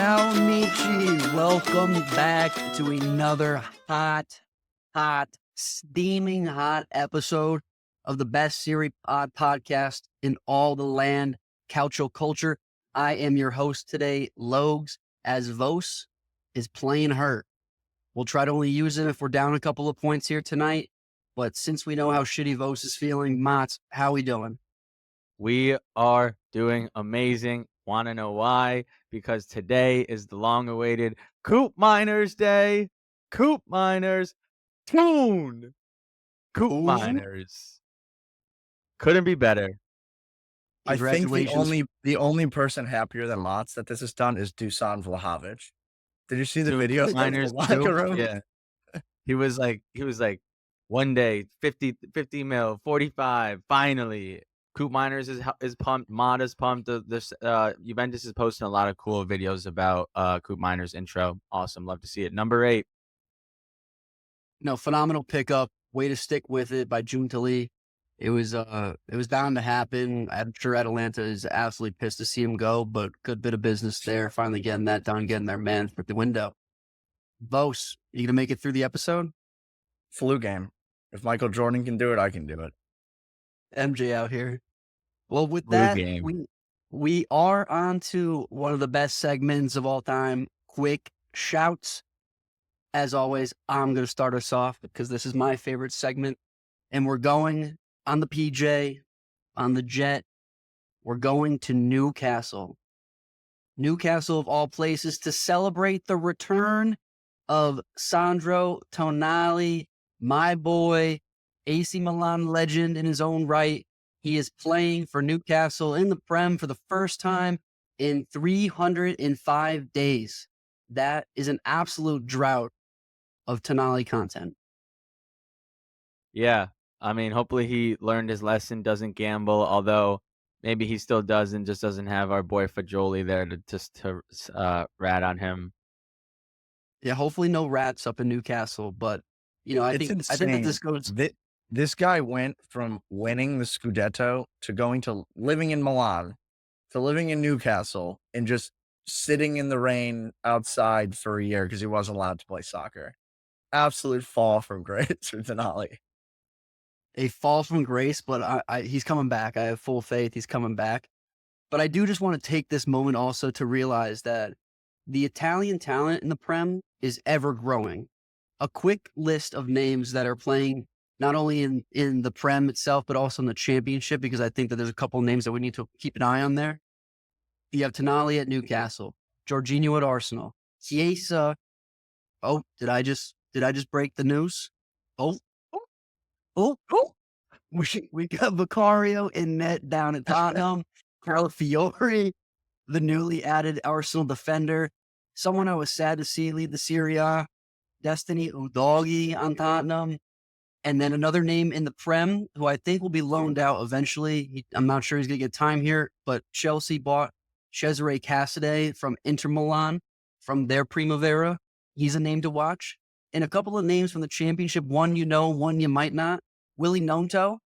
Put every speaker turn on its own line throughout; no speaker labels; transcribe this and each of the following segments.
Ciao, amici. Welcome back to another hot, steaming hot episode of the best Serie A podcast in all the land, Calcio Culture. I am your host today, Logs, as Vos is playing hurt. We'll try to only use him if we're down a couple of points here tonight. But since we know how shitty Vos is feeling, Mats, how we doing?
We are doing amazing. Want to know why? Because today is the long-awaited Coop Miners Day. Coop Miners. Tune. Coop Miners. Couldn't be better.
I think
Congratulations.
the only person happier than Mott's that this is done is Dusan Vlahovic. Did you see the
Doing
video?
Coop Miners too. Yeah. He was like, one day, 50 mil, 45, finally. Coop Miners is pumped. Mod is pumped. Juventus is posting a lot of cool videos about Coop Miners intro. Awesome. Love to see it. Number 8.
No, phenomenal pickup. Way to stick with it by Juntali. It was bound to happen. I'm sure Atalanta is absolutely pissed to see him go, but good bit of business there. Finally getting that done, getting their man for the window. Vos, you gonna make it through the episode?
Flu game. If Michael Jordan can do it, I can do it.
MJ out here. Well, with
Flu
that,
game.
we are on to one of the best segments of all time. Quick shouts. As always, I'm going to start us off because this is my favorite segment. And we're going on the PJ, on the jet. We're going to Newcastle. Newcastle, of all places, to celebrate the return of Sandro Tonali, my boy, AC Milan legend in his own right. He is playing for Newcastle in the Prem for the first time in 305 days. That is an absolute drought of Tonali content.
Yeah. I mean, hopefully he learned his lesson, doesn't gamble, although maybe he still does and just doesn't have our boy Fajoli there to rat on him.
Yeah, hopefully no rats up in Newcastle, but I think that this goes.
This guy went from winning the Scudetto to going to living in Milan to living in Newcastle and just sitting in the rain outside for a year because he wasn't allowed to play soccer. Absolute fall from grace for Tonali.
A fall from grace, but he's coming back. I have full faith he's coming back. But I do just want to take this moment also to realize that the Italian talent in the Prem is ever growing. A quick list of names that are playing not only in the Prem itself, but also in the Championship, because I think that there's a couple of names that we need to keep an eye on there. You have Tonali at Newcastle, Jorginho at Arsenal, Chiesa. Oh, did I just break the news? Oh. We got Vicario in net down at Tottenham. Calafiori, the newly added Arsenal defender. Someone I was sad to see lead the Serie A. Destiny Udogie on Tottenham. And then another name in the Prem, who I think will be loaned out eventually. I'm not sure he's going to get time here, but Chelsea bought Cesare Casadei from Inter Milan from their Primavera. He's a name to watch. And a couple of names from the Championship, one one you might not. Willie Nonto,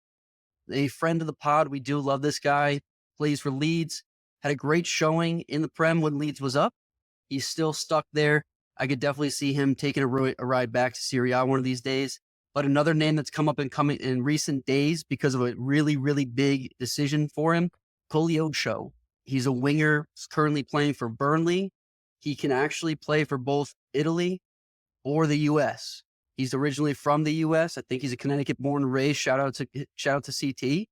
a friend of the pod. We do love this guy. Plays for Leeds. Had a great showing in the Prem when Leeds was up. He's still stuck there. I could definitely see him taking a ride back to Serie A one of these days. But another name that's come up in recent days because of a really, really big decision for him, Kossounous. He's a winger. He's currently playing for Burnley. He can actually play for both Italy or the U.S. He's originally from the U.S. I think he's a Connecticut born and raised. Shout out to CT.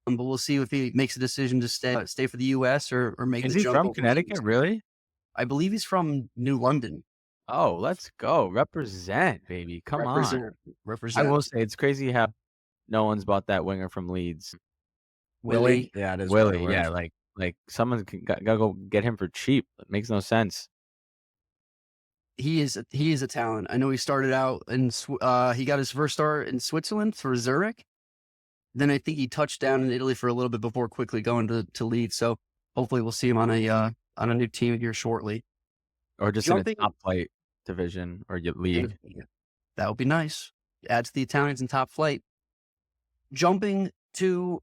But we'll see if he makes a decision to stay for the U.S. or make the jump.
Is he from Connecticut, really?
I believe he's from New London.
Oh, let's go. Represent, baby. Come on.
Represent.
I will say, it's crazy how no one's bought that winger from Leeds.
Willie?
Yeah, it is.
Willie, yeah. Like someone got to go get him for cheap. It makes no sense.
He is a talent. I know he started out he got his first start in Switzerland for Zurich. Then I think he touched down in Italy for a little bit before quickly going to Leeds. So hopefully we'll see him on a new team here shortly.
Or just in a top flight division or league.
That would be nice. Add to the Italians in top flight. Jumping to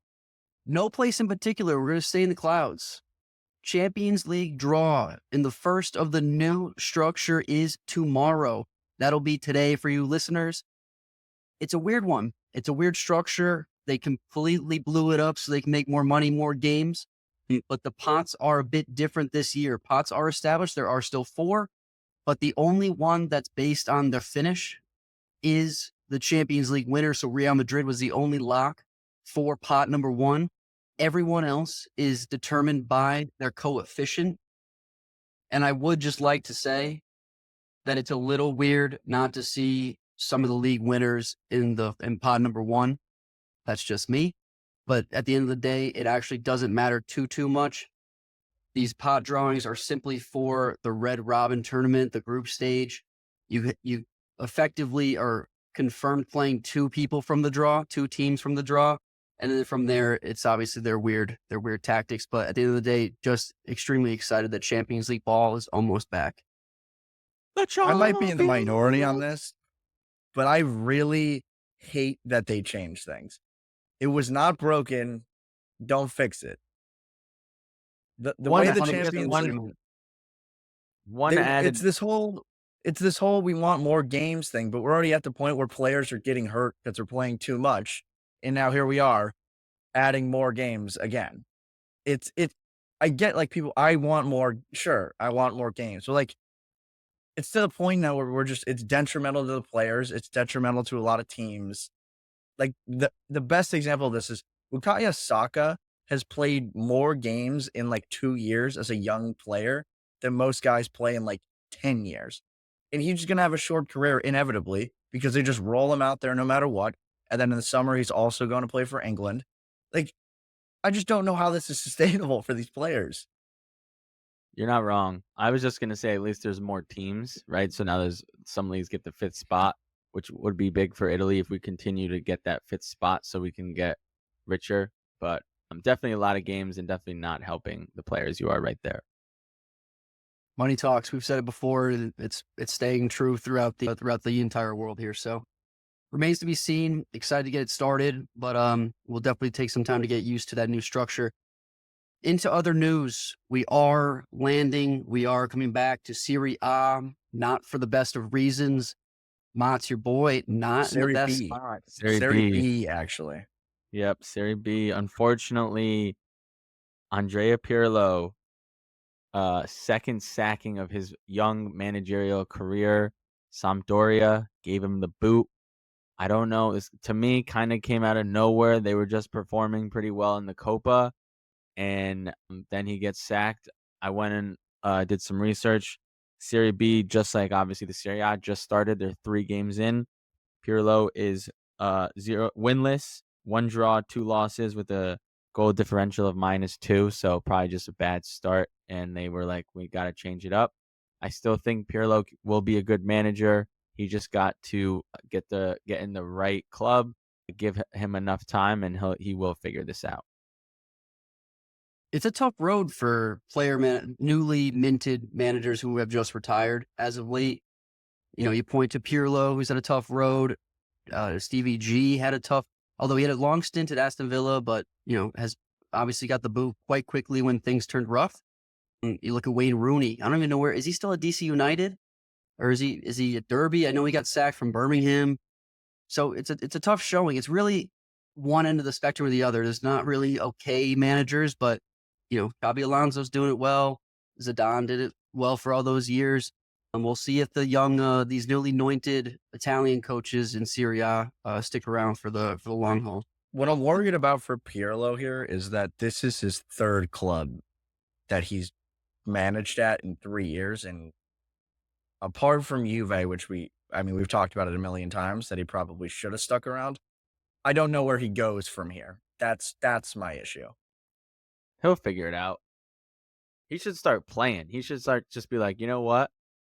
no place in particular. We're going to stay in the clouds. Champions League draw in the first of the new structure is tomorrow. That'll be today for you listeners. It's a weird one. It's a weird structure. They completely blew it up so they can make more money, more games. But the pots are a bit different this year. Pots are established. There are still 4, but the only one that's based on the finish is the Champions League winner. So Real Madrid was the only lock for pot number 1. Everyone else is determined by their coefficient. And I would just like to say that it's a little weird not to see some of the league winners in pot number 1. That's just me. But at the end of the day, it actually doesn't matter too much. These pot drawings are simply for the Red Robin tournament, the group stage. You effectively are confirmed playing 2 people from the draw, 2 teams from the draw. And then from there, it's obviously their weird tactics. But at the end of the day, just extremely excited that Champions League ball is almost back.
I might be in the minority on this, but I really hate that they changed things. It was not broken. Don't fix it. The way the Champions League, it's this whole we want more games thing, but we're already at the point where players are getting hurt because they're playing too much, and now here we are adding more games again. I get like people. I want more. Sure, I want more games. So like, it's to the point now where it's detrimental to the players. It's detrimental to a lot of teams. Like the best example of this is Bukayo Saka has played more games in like 2 years as a young player than most guys play in like 10 years. And he's just going to have a short career inevitably because they just roll him out there no matter what. And then in the summer, he's also going to play for England. Like, I just don't know how this is sustainable for these players.
You're not wrong. I was just going to say at least there's more teams, right? So now there's some leagues get the 5th spot, which would be big for Italy if we continue to get that 5th spot so we can get richer. But definitely a lot of games and definitely not helping the players. You are right there.
Money talks. We've said it before. It's staying true throughout the entire world here. So remains to be seen. Excited to get it started, but we'll definitely take some time to get used to that new structure. Into other news, we are coming back to Serie A, not for the best of reasons. Mott's your boy, not in the best spot.
Serie B, actually.
Yep, Serie B. Unfortunately, Andrea Pirlo, second sacking of his young managerial career. Sampdoria gave him the boot. I don't know. This, to me, kind of came out of nowhere. They were just performing pretty well in the Copa, and then he gets sacked. I went and did some research. Serie B, just like obviously the Serie A, just started. They're 3 games in. Pirlo is 0 winless, 1 draw, 2 losses with a goal differential of -2. So probably just a bad start. And they were like, we got to change it up. I still think Pirlo will be a good manager. He just got to get in the right club, give him enough time, and he will figure this out.
It's a tough road for newly minted managers who have just retired as of late. You know, you point to Pirlo, who's had a tough road. Stevie G had a tough, although he had a long stint at Aston Villa, but, you know, has obviously got the boot quite quickly when things turned rough. And you look at Wayne Rooney. I don't even know is he still at DC United? Or is he at Derby? I know he got sacked from Birmingham. So it's a tough showing. It's really one end of the spectrum or the other. There's not really okay managers, but, you know, Xabi Alonso's doing it well. Zidane did it well for all those years. And we'll see if the young, these newly anointed Italian coaches in Serie A stick around for the long haul.
What I'm worried about for Pirlo here is that this is his 3rd club that he's managed at in 3 years. And apart from Juve, which we've talked about it a million times, that he probably should have stuck around. I don't know where he goes from here. That's my issue.
He'll figure it out. He should start playing. He should just be like, you know what?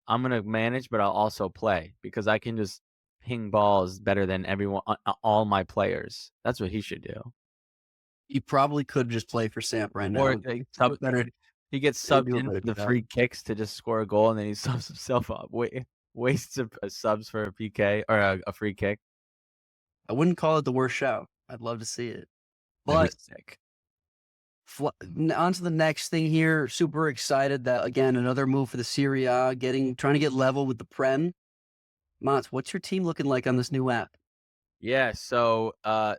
I'm going to manage, but I'll also play because I can just ping balls better than everyone, all my players. That's what he should do.
He probably could just play for Samp right now.
Or he gets subbed in for the free kicks to just score a goal, and then he subs himself up. Wastes subs for a PK or a free kick.
I wouldn't call it the worst shout. I'd love to see it. But
sick.
On to the next thing here. Super excited that, again, another move for the Serie A, trying to get level with the Prem. Mats, what's your team looking like on this new app?
Yeah, so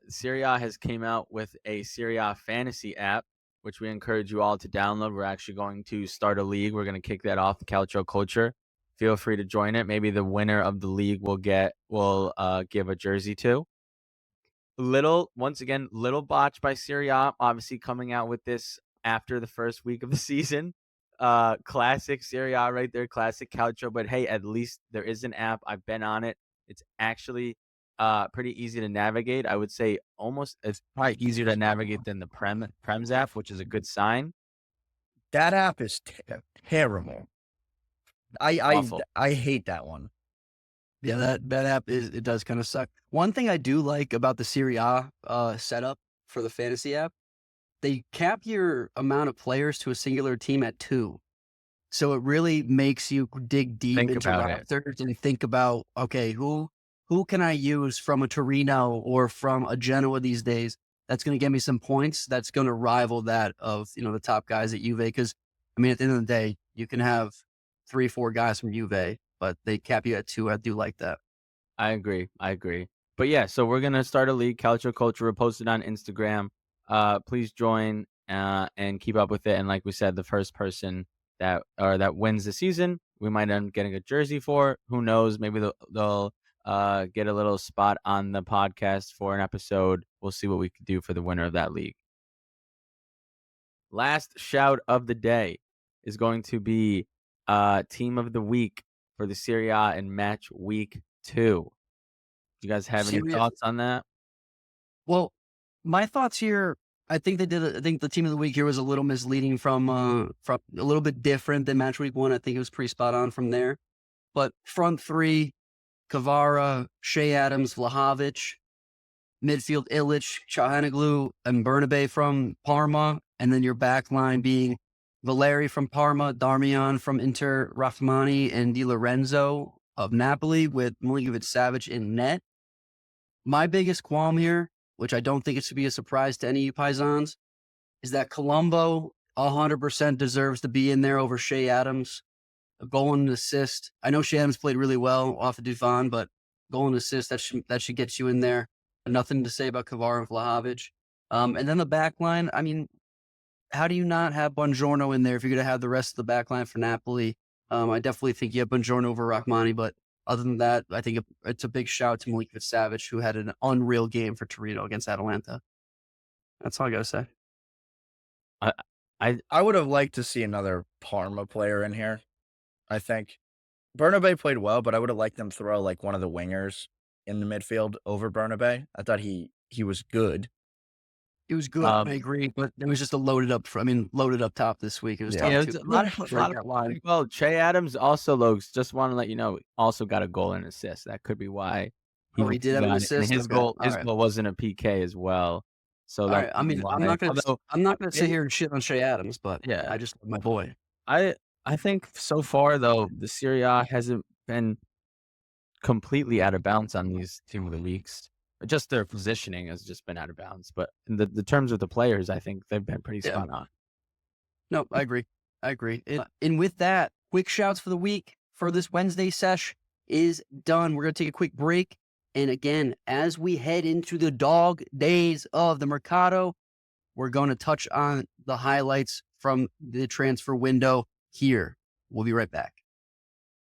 Serie A has came out with a Serie A fantasy app, which we encourage you all to download. We're actually going to start a league. We're going to kick that off, the Calcio Culture. Feel free to join it. Maybe the winner of the league will give a jersey to. Once again, little botch by Serie A, obviously coming out with this after the first week of the season. Classic Serie A right there, classic Calcio. But hey, at least there is an app. I've been on it. It's actually pretty easy to navigate. I would say it's probably easier to navigate than the Prem's app, which is a good sign.
That app is terrible.
Awful.
I hate that one.
Yeah, that app it does kind of suck. One thing I do like about the Serie A setup for the fantasy app, they cap your amount of players to a singular team at 2. So it really makes you dig deep
Think
into
about it.
rosters and think about, okay, who can I use from a Torino or from a Genoa these days that's going to get me some points that's going to rival that of, the top guys at Juve? Because, I mean, at the end of the day, you can have 3, 4 guys from Juve, but they cap you at 2. I do like that.
I agree. But yeah, so we're gonna start a league, Calcio Culture. We'll post it on Instagram. Please join and keep up with it. And like we said, the first person that wins the season, we might end up getting a jersey for. Who knows? Maybe they'll get a little spot on the podcast for an episode. We'll see what we can do for the winner of that league. Last shout of the day is going to be team of the week for the Serie A in match week 2. Do you guys have any thoughts on that?
Well, my thoughts here, I think I think the team of the week here was a little misleading from a little bit different than match week 1. I think it was pretty spot on from there. But front 3, Kvara, Shea Adams, Vlahovic, midfield Illich, Çalhanoğlu, and Bernabe from Parma, and then your back line being Valeri from Parma, Darmian from Inter, Rahmani, and Di Lorenzo of Napoli with Milinkovic-Savic in net. My biggest qualm here, which I don't think it should be a surprise to any of you Paisans, is that Colombo 100% deserves to be in there over Shea Adams. A goal and an assist. I know Shea Adams played really well off of Dufan, but goal and assist, that should get you in there. Nothing to say about Kvara and Vlahovic. And then the back line, I mean, how do you not have Buongiorno in there if you're going to have the rest of the back line for Napoli? I definitely think you have Buongiorno over Rahmani, but other than that, I think it's a big shout to Milinkovic-Savic, who had an unreal game for Torino against Atalanta. That's all I got to say.
I would have liked to see another Parma player in here, I think. Bernabe played well, but I would have liked them throw like one of the wingers in the midfield over Bernabe. I thought he was good.
It was good, I agree, but it was just loaded up top this week. It was tough.
Yeah, it was a lot of
line.
Well, Shea Adams also, Lokes, just want to let you know, also got a goal and assist. That could be why
he did have an assist.
His goal wasn't a PK as well. So that,
I mean, I'm not gonna sit here and shit on Shea Adams, but yeah, I just love my boy.
I think so far though, the Serie A hasn't been completely out of bounds on these team of the weeks. Just their positioning has just been out of bounds. But in the terms of the players, I think they've been pretty spot on.
No, I agree. And with that, quick shouts for the week for this Wednesday sesh is done. We're going to take a quick break. And again, as we head into the dog days of the Mercato, we're going to touch on the highlights from the transfer window here. We'll be right back.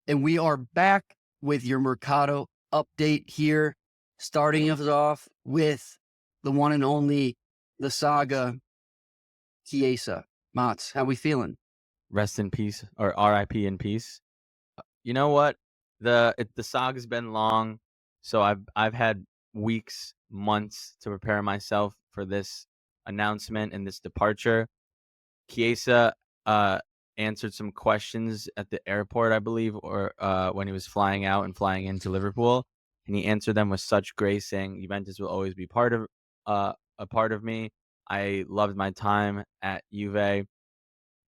And we are back with your Mercato update here, starting us off with the one and only, the saga, Chiesa. Mats, how we feeling?
Rest in peace, or RIP in peace. You know what? The saga's been long, so I've had weeks, months to prepare myself for this announcement and this departure. Chiesa answered some questions at the airport, I believe, or when he was flying out and flying into Liverpool, and he answered them with such grace, saying Juventus will always be a part of me. I loved my time at Juve,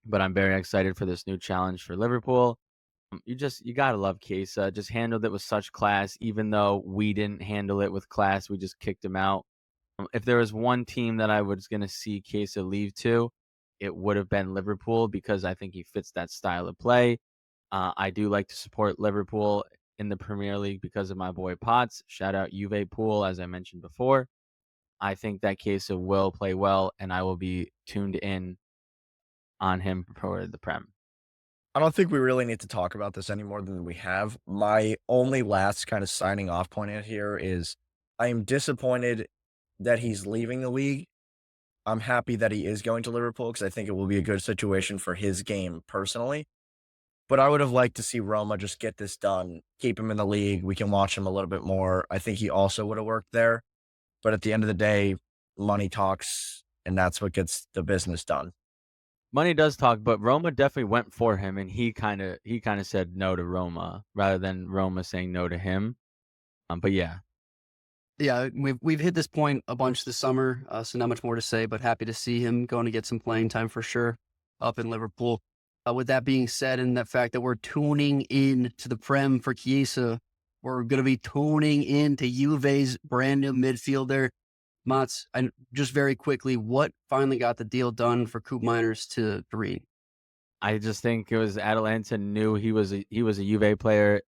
but I'm very excited for this new challenge for Liverpool. You gotta love Chiesa. Just handled it with such class, even though we didn't handle it with class. We just kicked him out. If there was one team that I was gonna see Chiesa leave to, it would have been Liverpool because I think he fits that style of play. I do like to support Liverpool in the Premier League because of my boy Potts. Shout out Juve Pool, as I mentioned before. I think that Chiesa will play well, and I will be tuned in on him for the Prem.
I don't think we really need to talk about this any more than we have. My only last kind of signing off point in here is I am disappointed that he's leaving the league. I'm happy that he is going to Liverpool because I think it will be a good situation for his game personally. But I would have liked to see Roma just get this done, keep him in the league. We can watch him a little bit more. I think he also would have worked there. But at the end of the day, money talks, and that's what gets the business done.
Money does talk, but Roma definitely went for him, and he kind of said no to Roma rather than Roma saying no to him. But yeah,
Yeah, we've hit this point a bunch this summer, so not much more to say, but happy to see him going to get some playing time for sure up in Liverpool. With that being said, and the fact that we're tuning in to the Prem for Chiesa, we're going to be tuning in to Juve's brand new midfielder, Mats. And just very quickly, what finally got the deal done for Coop Miners to read?
I just think it was Atalanta knew he was a Juve player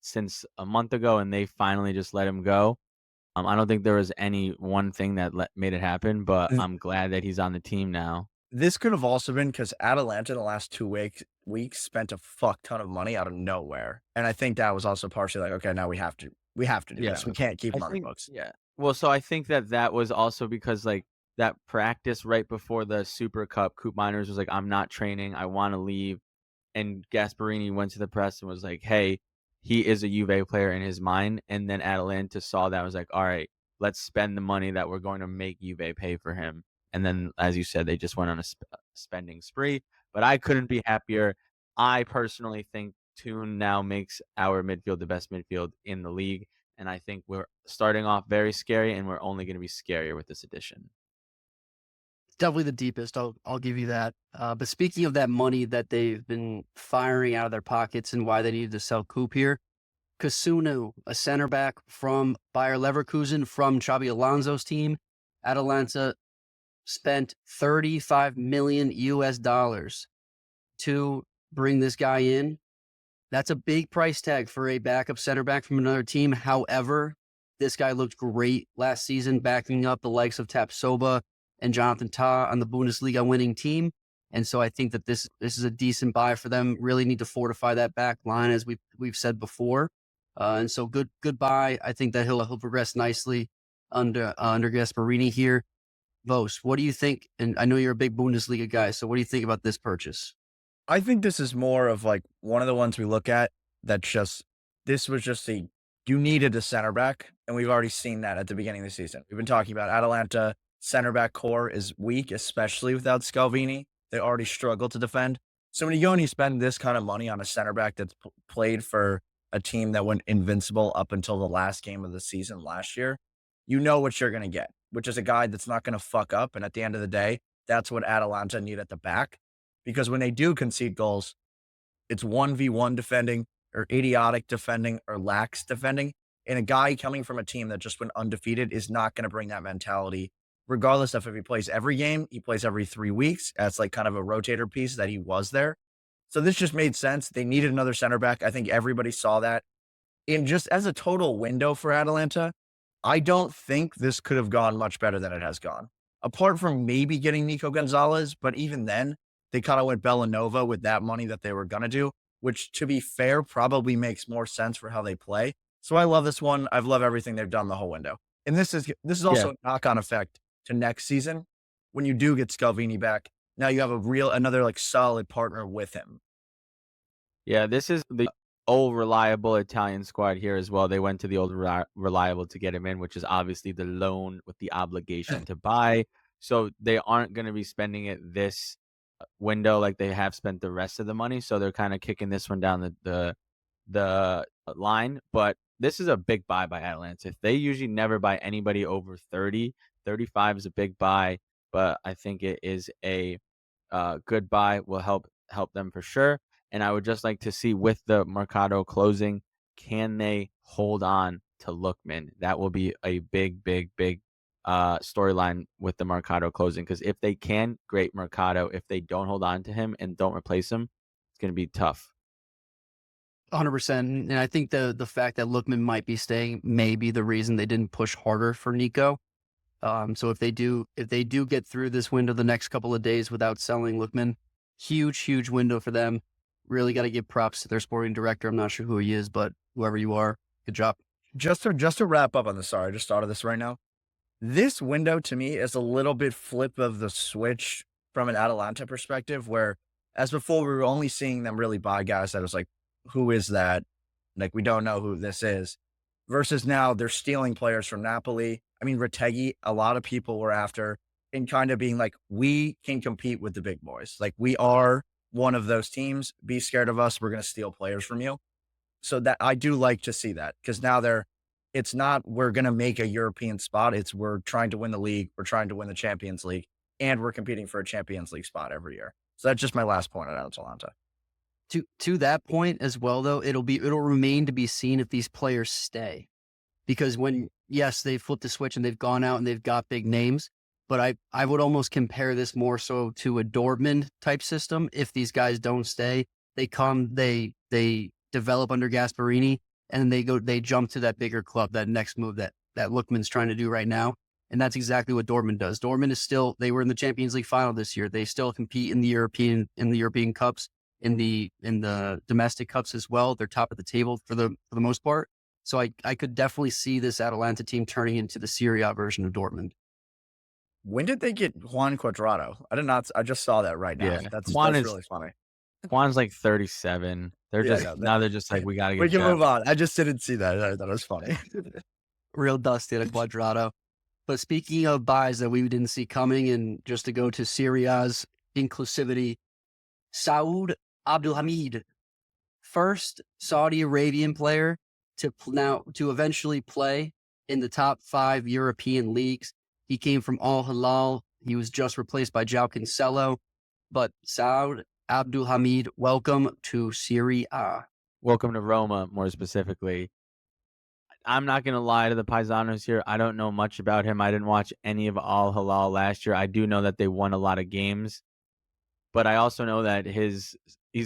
since a month ago, and they finally just let him go. I don't think there was any one thing that made it happen, but I'm glad that he's on the team now.
This could have also been because Atalanta in the last 2 weeks spent a fuck ton of money out of nowhere, and I think that was also partially like, okay, now we have to do
Yeah.
this. We can't keep
I
him on the
think
books.
yeah. Well, so I think that was also because, like, that practice right before the Super Cup, Coop Miners was like, "I'm not training. I wanna leave." And Gasperini went to the press and was like, "Hey, he is a Juve player in his mind." And then Atalanta saw that and was like, "Alright, let's spend the money that we're going to make Juve pay for him." And then, as you said, they just went on a spending spree, but I couldn't be happier. I personally think Toon now makes our midfield the best midfield in the league, and I think we're starting off very scary, and we're only gonna be scarier with this addition.
Definitely the deepest. I'll give you that. But speaking of that money that they've been firing out of their pockets and why they needed to sell Coop here, Kossounous, a center back from Bayer Leverkusen from Xabi Alonso's team, Atalanta spent 35 million US dollars to bring this guy in. That's a big price tag for a backup center back from another team. However, this guy looked great last season, backing up the likes of Tapsoba and Jonathan Tah on the Bundesliga winning team. And so I think that this is a decent buy for them. Really need to fortify that back line, as we've said before. And so good buy. I think that he'll progress nicely under Gasparini here. Vos, what do you think? And I know you're a big Bundesliga guy, so what do you think about this purchase?
I think this is more of like one of the ones we look at that's just this was just you needed a center back, and we've already seen that at the beginning of the season. We've been talking about Atalanta center back core is weak, especially without Scalvini. They already struggle to defend. So when you go and you spend this kind of money on a center back that's played for a team that went invincible up until the last game of the season last year, you know what you're going to get, which is a guy that's not going to fuck up. And at the end of the day, that's what Atalanta need at the back. Because when they do concede goals, it's 1v1 defending or idiotic defending or lax defending. And a guy coming from a team that just went undefeated is not going to bring that mentality, regardless of if he plays every game, he plays every 3 weeks. That's like kind of a rotator piece that he was there. So this just made sense. They needed another center back. I think everybody saw that. And just as a total window for Atalanta, I don't think this could have gone much better than it has gone. Apart from maybe getting Nico Gonzalez, but even then, they kind of went Bellanova with that money that they were going to do, which, to be fair, probably makes more sense for how they play. So I love this one. I've loved everything they've done the whole window. And this is also a knock-on effect to next season. When you do get Scalvini back, now you have another like solid partner with him.
Yeah, this is the old reliable Italian squad here as well. They went to the old reliable to get him in, which is obviously the loan with the obligation to buy. So they aren't going to be spending it this window like they have spent the rest of the money. So they're kind of kicking this one down the line. But this is a big buy by Atalanta. They usually never buy anybody over 30. 35 is a big buy, but I think it is a good buy. Will help them for sure. And I would just like to see, with the Mercato closing, can they hold on to Lookman? That will be a big storyline with the Mercato closing, because if they can, great Mercato. If they don't hold on to him and don't replace him, it's going to be tough.
100%. And I think the fact that Lookman might be staying may be the reason they didn't push harder for Nico. So if they do get through this window the next couple of days without selling Lookman, huge window for them. Really got to give props to their sporting director. I'm not sure who he is, but whoever you are, good job.
Just to wrap up on this, sorry, I just thought of this right now. This window to me is a little bit flip of the switch from an Atalanta perspective, where as before we were only seeing them really buy guys that was like, who is that? Like, we don't know who this is. Versus now they're stealing players from Napoli. I mean, Retegui, a lot of people were after, and kind of being like, we can compete with the big boys. Like, we are one of those teams. Be scared of us. We're going to steal players from you. So that I do like to see that, because now it's not we're going to make a European spot. It's we're trying to win the league. We're trying to win the Champions League, and we're competing for a Champions League spot every year. So that's just my last point on Atalanta.
To that point as well, though, it'll remain to be seen if these players stay, because yes, they flipped the switch and they've gone out and they've got big names, but I would almost compare this more so to a Dortmund type system. If these guys don't stay, they develop under Gasperini, and they jump to that bigger club, that next move that Lookman's trying to do right now. And that's exactly what Dortmund does. Dortmund is they were in the Champions League final this year. They still compete in the European Cups, in the domestic cups as well. They're top of the table for the most part. So I could definitely see this Atalanta team turning into the Serie A version of Dortmund.
When did they get Juan Cuadrado? I just saw that right now.
Yeah.
That's really funny.
Juan's like 37. They're just like, we got to get.
We can move on. I just didn't see that. I thought it was funny.
Real dusty at a Cuadrado. But speaking of buys that we didn't see coming, and just to go to Serie A's inclusivity, Saud Abdulhamid, first Saudi Arabian player to eventually play in the top 5 European leagues. He came from Al Hilal. He was just replaced by João Cancelo. But Saud Abdulhamid, welcome to Serie A.
Welcome to Roma, more specifically. I'm not going to lie to the Paisanos here. I don't know much about him. I didn't watch any of Al Hilal last year. I do know that they won a lot of games. But I also know that he's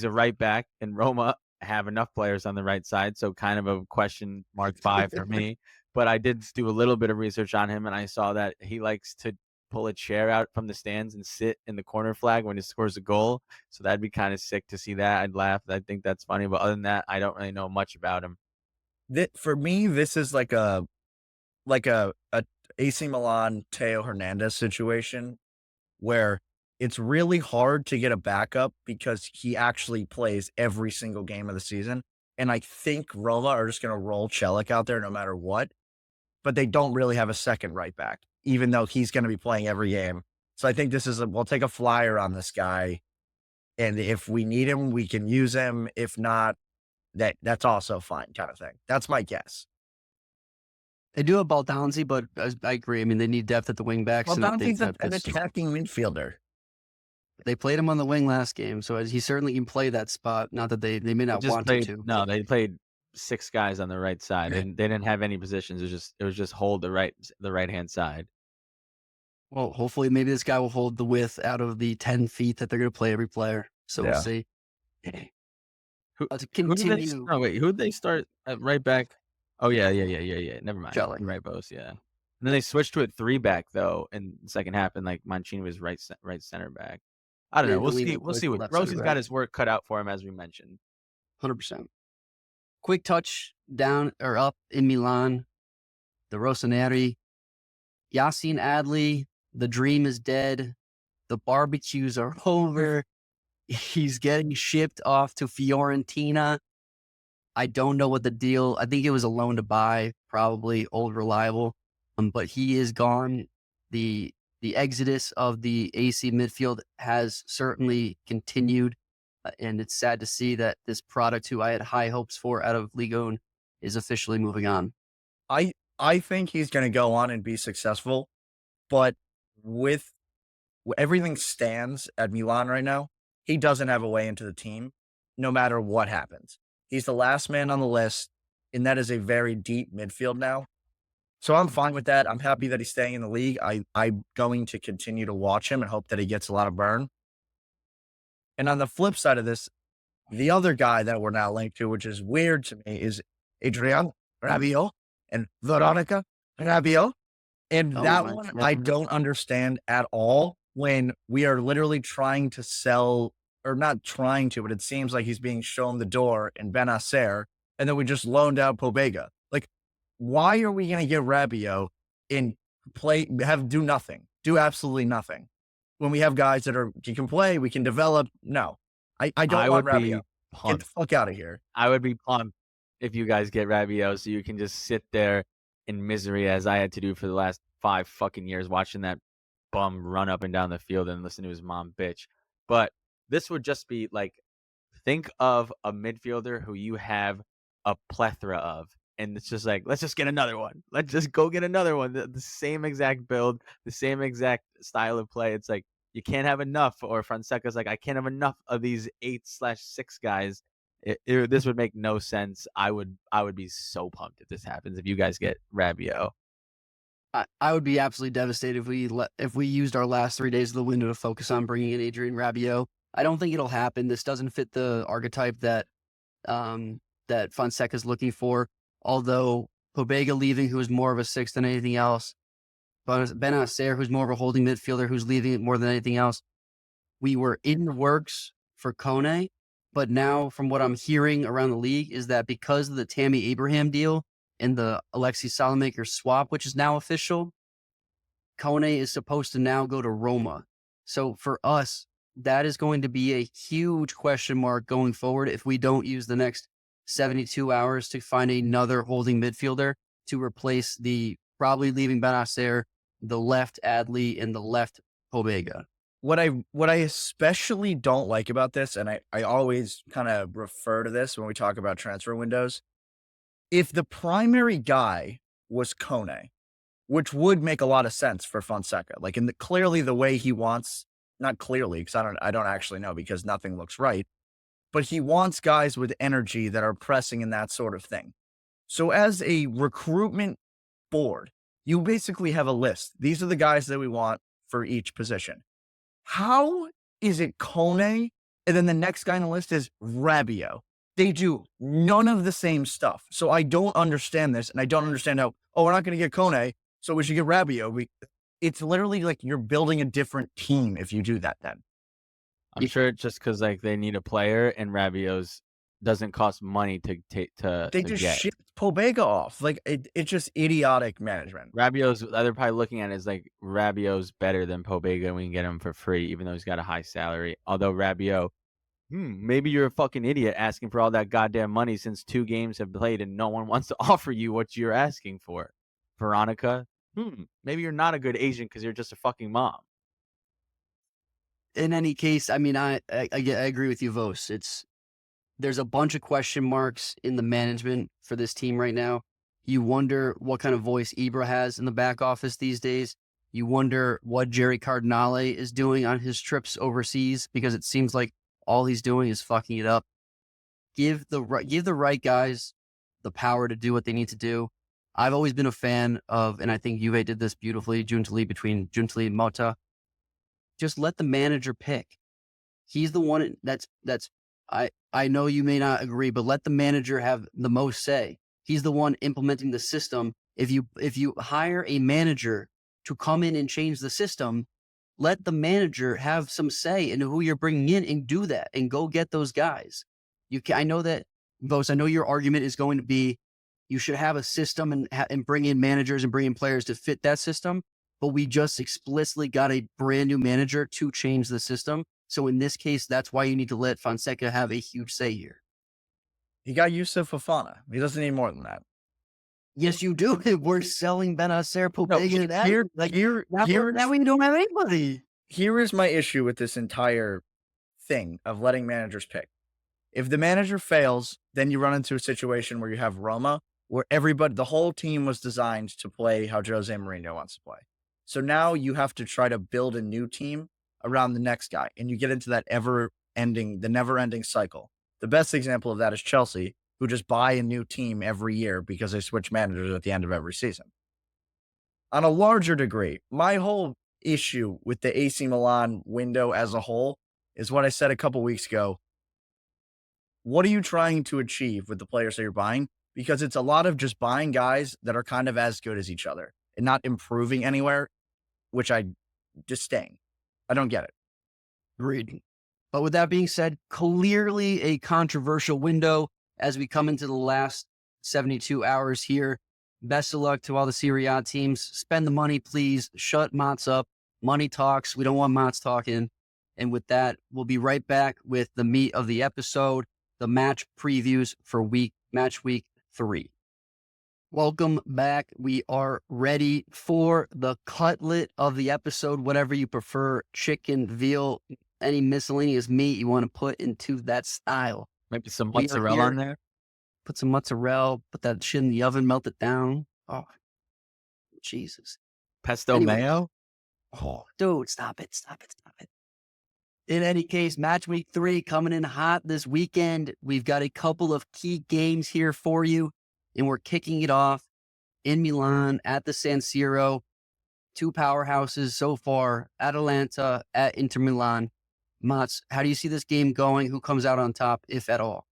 a right back, and Roma have enough players on the right side. So kind of a question mark 5 for me. But I did do a little bit of research on him, and I saw that he likes to pull a chair out from the stands and sit in the corner flag when he scores a goal. So that'd be kind of sick to see that. I'd laugh. I think that's funny. But other than that, I don't really know much about him.
For me, this is like a AC Milan Teo Hernandez situation, where it's really hard to get a backup because he actually plays every single game of the season. And I think Roma are just going to roll Celik out there no matter what. But they don't really have a second right back, even though he's going to be playing every game. So I think we'll take a flyer on this guy. And if we need him, we can use him. If not, that's also fine, kind of thing. That's my guess.
They do have Baldanzi, but I agree. I mean, they need depth at the wing backs.
Baldanzi's an attacking midfielder.
They played him on the wing last game, so he certainly can play that spot. Not that they may not want him to.
No, they played 6 guys on the right side, and they didn't have any positions. It was just hold the right hand side.
Well, hopefully, maybe this guy will hold the width out of the 10 feet that they're going to play every player. So we'll see.
Who'd they start at right back? Oh yeah. Never mind.
Celik.
Right, both. Yeah. And then they switched to a 3-back though in the second half, and like Mancini was right center back. I don't know. We'll see. We'll see what Rosie's got his work cut out for him, as we mentioned.
100%. Quick touch down or up in Milan. The Rossoneri. Yacine Adli. The dream is dead. The barbecues are over. He's getting shipped off to Fiorentina. I don't know what the deal. I think it was a loan to buy, probably old reliable. But he is gone. The exodus of the AC midfield has certainly continued, and it's sad to see that this product, who I had high hopes for out of Ligue 1, is officially moving on.
I think he's going to go on and be successful, but with everything stands at Milan right now, he doesn't have a way into the team, no matter what happens. He's the last man on the list, and that is a very deep midfield now. So I'm fine with that. I'm happy that he's staying in the league. I'm going to continue to watch him and hope that he gets a lot of burn. And on the flip side of this, the other guy that we're now linked to, which is weird to me, is Adrien Rabiot and Veronica Rabiot. And
Oh
that
my
one I
God.
don't understand at all when we are literally trying to sell, or not trying to, but it seems like he's being shown the door in Benacer, and then we just loaned out Pobega. Like, why are we going to get Rabiot and do nothing, do absolutely nothing when we have guys that can play, we can develop? No, I don't
I
want
would be
Rabiot. Get the
pumped.
fuck out of here.
I would be pumped if you guys get Rabiot so you can just sit there in misery as I had to do for the last 5 fucking years watching that bum run up and down the field and listen to his mom bitch. But this would just be like, think of a midfielder who you have a plethora of, and it's just like, let's just get another one. Let's just go get another one. The same exact build, the same exact style of play. It's like you can't have enough. Or Fonseca's like, I can't have enough of these 8/6 guys. This would make no sense. I would be so pumped if this happens. If you guys get Rabiot,
I would be absolutely devastated if we used our last 3 days of the window to focus on bringing in Adrien Rabiot. I don't think it'll happen. This doesn't fit the archetype that that Fonseca is looking for. Although Pobega leaving, who is more of a six than anything else, Benacer, who's more of a holding midfielder, who's leaving it more than anything else. We were in the works for Kone, but now from what I'm hearing around the league is that because of the Tammy Abraham deal and the Alexis Salamaker swap, which is now official, Kone is supposed to now go to Roma. So for us, that is going to be a huge question mark going forward if we don't use the next 72 hours to find another holding midfielder to replace the probably leaving Benacer, the left Adli, and the left Pobega.
What I especially don't like about this, and I always kind of refer to this when we talk about transfer windows, if the primary guy was Kone, which would make a lot of sense for Fonseca, like clearly the way he wants, not clearly, because I don't actually know because nothing looks right, but he wants guys with energy that are pressing and that sort of thing. So as a recruitment board, you basically have a list. These are the guys that we want for each position. How is it Kone and then the next guy on the list is Rabiot? They do none of the same stuff. So I don't understand this, and I don't understand how, we're not going to get Kone, so we should get Rabiot. It's literally like you're building a different team if you do that then.
I'm sure it's just because like they need a player and Rabiot's doesn't cost money to
They just shipped Pobega off. Like it's just idiotic management.
Rabiot's, they're probably looking at it as like Rabiot's better than Pobega and we can get him for free, even though he's got a high salary. Although Rabiot, maybe you're a fucking idiot asking for all that goddamn money since 2 games have played and no one wants to offer you what you're asking for. Veronica, maybe you're not a good agent because you're just a fucking mom.
In any case, I mean, I agree with you, Vos. There's a bunch of question marks in the management for this team right now. You wonder what kind of voice Ibra has in the back office these days. You wonder what Jerry Cardinale is doing on his trips overseas because it seems like all he's doing is fucking it up. Give the right guys the power to do what they need to do. I've always been a fan of, and I think Juve did this beautifully, between Giuntoli and Motta. Just let the manager pick. He's the one I know you may not agree, but let the manager have the most say. He's the one implementing the system. If you hire a manager to come in and change the system, let the manager have some say in who you're bringing in and do that and go get those guys. I know that, Vos, I know your argument is going to be you should have a system and bring in managers and bring in players to fit that system. But we just explicitly got a brand new manager to change the system. So in this case, that's why you need to let Fonseca have a huge say here.
He got Yusuf Fofana. He doesn't need more than that.
Yes, you do. We're selling Benacer, Pobega, and that. Now we don't have anybody.
Here is my issue with this entire thing of letting managers pick. If the manager fails, then you run into a situation where you have Roma, where the whole team was designed to play how Jose Mourinho wants to play. So now you have to try to build a new team around the next guy, and you get into that never-ending cycle. The best example of that is Chelsea, who just buy a new team every year because they switch managers at the end of every season. on a larger degree, my whole issue with the AC Milan window as a whole is what I said a couple weeks ago. What are you trying to achieve with the players that you're buying? Because it's a lot of just buying guys that are kind of as good as each other and not improving anywhere, which I disdain. I don't get it.
Agreed. But with that being said, clearly a controversial window as we come into the last 72 hours here. Best of luck to all the Serie A teams. Spend the money, please. Shut Mott's up. Money talks. We don't want Mott's talking. And with that, we'll be right back with the meat of the episode, the match previews for match week 3. Welcome back. We are ready for the cutlet of the episode, whatever you prefer, chicken, veal, any miscellaneous meat you want to put into that style.
Maybe some
We are
mozzarella
here.
on there.
Put some mozzarella, put that shit in the oven, melt it down. Oh, Jesus.
Pesto
Anyway.
mayo.
Oh, dude, stop it. In any case, match week 3 coming in hot this weekend. We've got a couple of key games here for you, and we're kicking it off in Milan at the San Siro. 2 powerhouses so far, Atalanta at Inter Milan. Mats, how do you see this game going? Who comes out on top, if at all?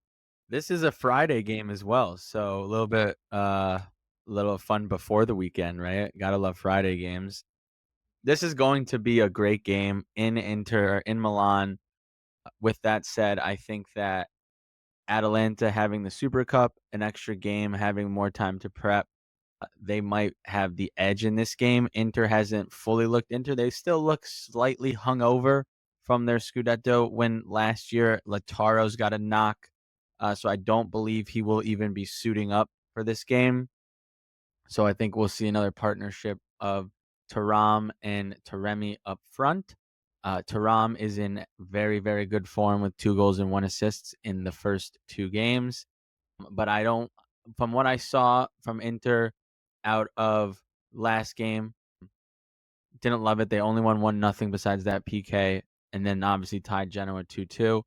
This is a Friday game as well, so a little bit, little fun before the weekend, right? Gotta love Friday games. This is going to be a great game in Milan. With that said, I think that Atalanta having the Super Cup, an extra game, having more time to prep, they might have the edge in this game. Inter hasn't fully looked into. They still look slightly hungover from their Scudetto win last year. Lautaro's got a knock, so I don't believe he will even be suiting up for this game. So I think we'll see another partnership of Thuram and Taremi up front. Thuram is in very, very good form with 2 goals and 1 assist in the first 2 games. But I don't, from what I saw from Inter out of last game, didn't love it. They only won 1-0 besides that PK, and then obviously tied Genoa 2-2.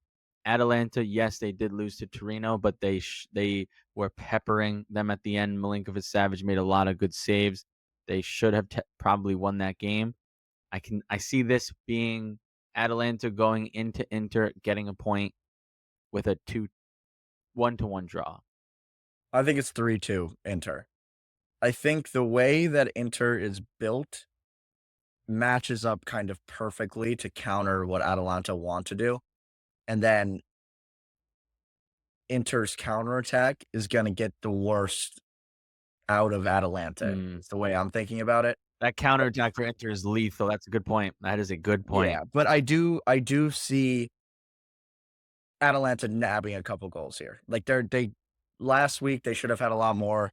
Atalanta, yes, they did lose to Torino, but they were peppering them at the end. Milinkovic-Savic made a lot of good saves. They should have probably won that game. I see this being Atalanta going into Inter, getting a point with a 1-1 draw.
I think it's 3-2 Inter. I think the way that Inter is built matches up kind of perfectly to counter what Atalanta want to do. And then Inter's counterattack is going to get the worst out of Atalanta. It's the way I'm thinking about it.
That counterattack for Inter is lethal. That's a good point. That is a good point.
Yeah, but I do see Atalanta nabbing a couple goals here. Like they last week they should have had a lot more.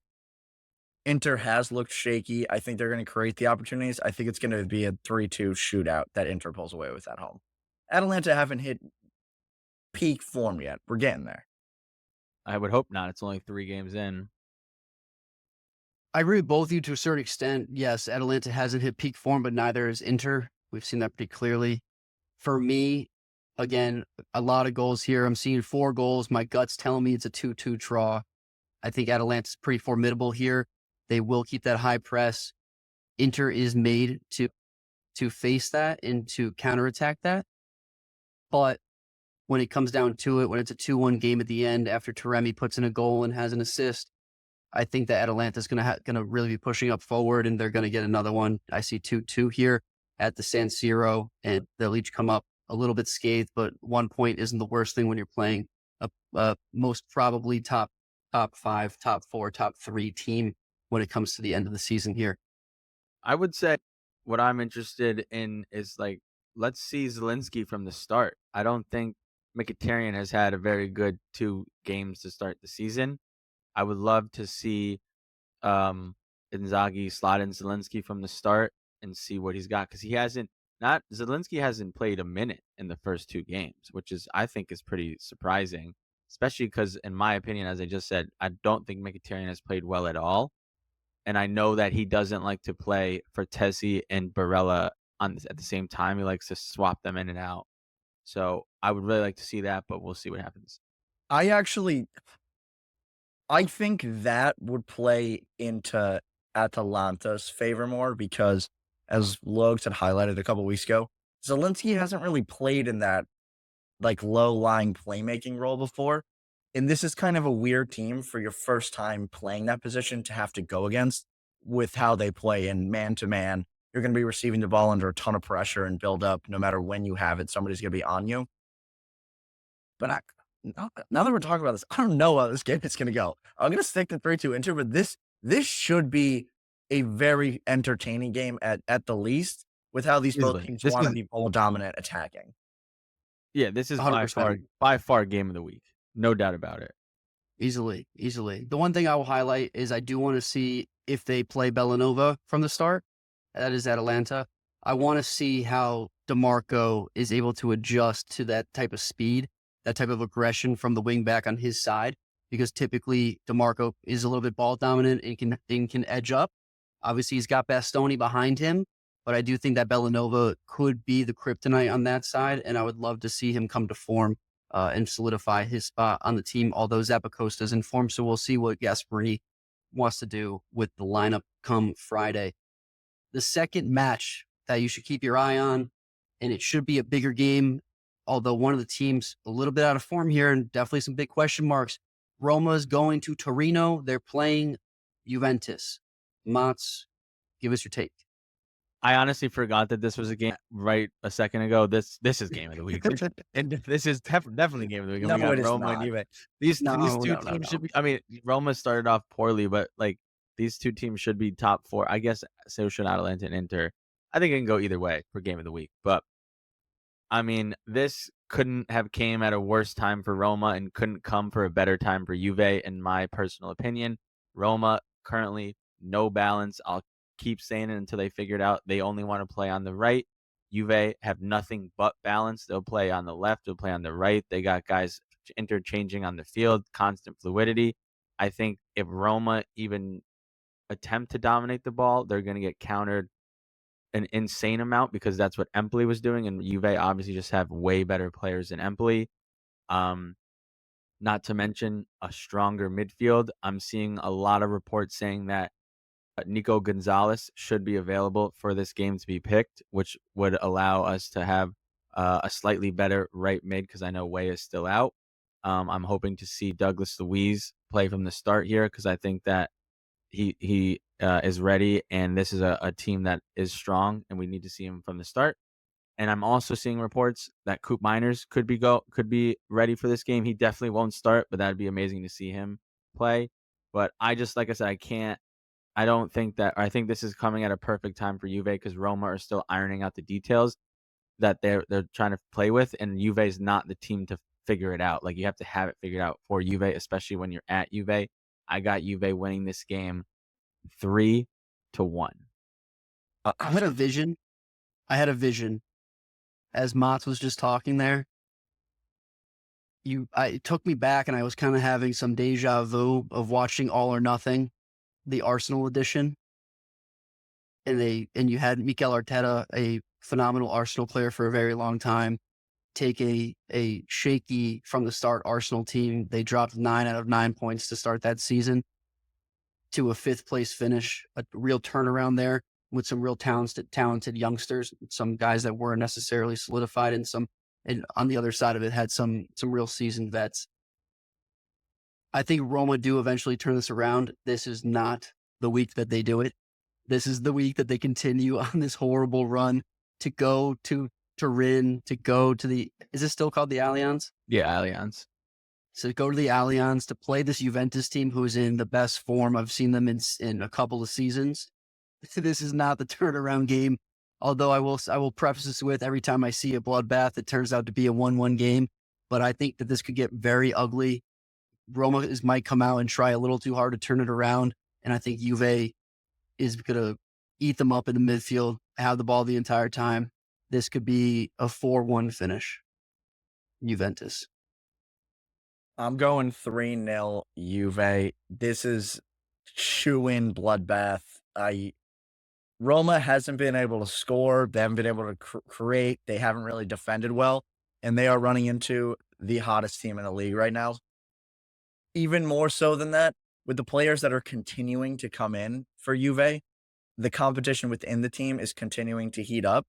Inter has looked shaky. I think they're going to create the opportunities. I think it's going to be a 3-2 shootout that Inter pulls away with at home. Atalanta haven't hit peak form yet. We're getting there.
I would hope not. It's only 3 games in.
I agree with both of you to a certain extent. Yes, Atalanta hasn't hit peak form, but neither is Inter. We've seen that pretty clearly. For me, again, a lot of goals here. I'm seeing 4 goals. My gut's telling me it's a 2-2 draw. I think Atalanta's pretty formidable here. They will keep that high press. Inter is made to face that and to counterattack that. But when it comes down to it, when it's a 2-1 game at the end after Taremi puts in a goal and has an assist, I think that Atalanta's going to really be pushing up forward, and they're going to get another one. I see 2-2 here at the San Siro, and they'll each come up a little bit scathed, but 1 point isn't the worst thing when you're playing a most probably top 5, top 4, top 3 team when it comes to the end of the season here.
I would say what I'm interested in is, like, let's see Zielinski from the start. I don't think Mkhitaryan has had a very good 2 games to start the season. I would love to see Inzaghi slot in Zielinski from the start and see what he's got, because Zielinski hasn't played a minute in the first 2 games, which I think is pretty surprising, especially because, in my opinion, as I just said, I don't think Mkhitaryan has played well at all. And I know that he doesn't like to play for Tessie and Barella at the same time. He likes to swap them in and out. So I would really like to see that, but we'll see what happens.
I think that would play into Atalanta's favor more because, as Logs had highlighted a couple weeks ago, Zelensky hasn't really played in that like low-lying playmaking role before. And this is kind of a weird team for your first time playing that position to have to go against with how they play in man-to-man. You're going to be receiving the ball under a ton of pressure and build up no matter when you have it. Somebody's going to be on you. But now that we're talking about this, I don't know how this game is going to go. I'm going to stick to 3-2 Inter, but this should be a very entertaining game at the least with how these both
Easily.
teams
This
want to
is
be ball dominant attacking.
Yeah, this is
100%.
by far game of the week. No doubt about it.
Easily. The one thing I will highlight is I do want to see if they play Bellanova from the start. That is Atalanta. I want to see how DeMarco is able to adjust to that type of speed, that type of aggression from the wing back on his side, because typically DeMarco is a little bit ball dominant and can edge up. Obviously, he's got Bastoni behind him, but I do think that Bellanova could be the kryptonite on that side, and I would love to see him come to form and solidify his spot on the team, although Zappacosta's in form, so we'll see what Gasperi wants to do with the lineup come Friday. The second match that you should keep your eye on, and it should be a bigger game, although one of the teams a little bit out of form here and definitely some big question marks. Roma is going to Torino. They're playing Juventus. Mats, give us your take.
I honestly forgot that this was a game right a second ago. This is game of the week. And this is definitely game of the week. And we
No,
got
it is
Roma and
not.
Juve. These two
No.
teams should be, I mean, Roma started off poorly, but like these two teams should be top four. I guess so should Atalanta and Inter. I think it can go either way for game of the week. But I mean, this couldn't have came at a worse time for Roma and couldn't come for a better time for Juve, in my personal opinion. Roma currently no balance. I'll keep saying it until they figure it out. They only want to play on the right. Juve have nothing but balance. They'll play on the left. They'll play on the right. They got guys interchanging on the field, constant fluidity. I think if Roma even attempt to dominate the ball, they're going to get countered an insane amount because that's what Empoli was doing, and Juve obviously just have way better players than Empoli. Not to mention a stronger midfield. I'm seeing a lot of reports saying that Nico Gonzalez should be available for this game to be picked, which would allow us to have a slightly better right mid because I know Way is still out. I'm hoping to see Douglas Luiz play from the start here because I think that he is ready, and this is a team that is strong, and we need to see him from the start. And I'm also seeing reports that Coop Miners could be ready for this game. He definitely won't start, but that'd be amazing to see him play. But like I said, I don't think that. I think this is coming at a perfect time for Juve because Roma are still ironing out the details that they're trying to play with, and Juve is not the team to figure it out. Like you have to have it figured out for Juve, especially when you're at Juve. I got Juve winning this game 3-1.
I had a vision. As Mats was just talking there. It took me back, and I was kind of having some deja vu of watching All or Nothing, the Arsenal edition. And you had Mikel Arteta, a phenomenal Arsenal player for a very long time, take a shaky from the start Arsenal team. They dropped 9 out of 9 points to start that season to a 5th place finish, a real turnaround there with some real talented youngsters, some guys that weren't necessarily solidified, and on the other side of it had some real seasoned vets. I think Roma do eventually turn this around. This is not the week that they do it. This is the week that they continue on this horrible run to go to Turin, to go to is it still called the Allianz?
Yeah, Allianz.
So go to the Allianz to play this Juventus team who is in the best form I've seen them in a couple of seasons. This is not the turnaround game. Although I will preface this with every time I see a bloodbath, it turns out to be a 1-1 game. But I think that this could get very ugly. Roma might come out and try a little too hard to turn it around. And I think Juve is going to eat them up in the midfield, have the ball the entire time. This could be a 4-1 finish. Juventus.
I'm going 3-0 Juve. This is shoe-in bloodbath. Roma hasn't been able to score. They haven't been able to create. They haven't really defended well. And they are running into the hottest team in the league right now. Even more so than that, with the players that are continuing to come in for Juve, the competition within the team is continuing to heat up.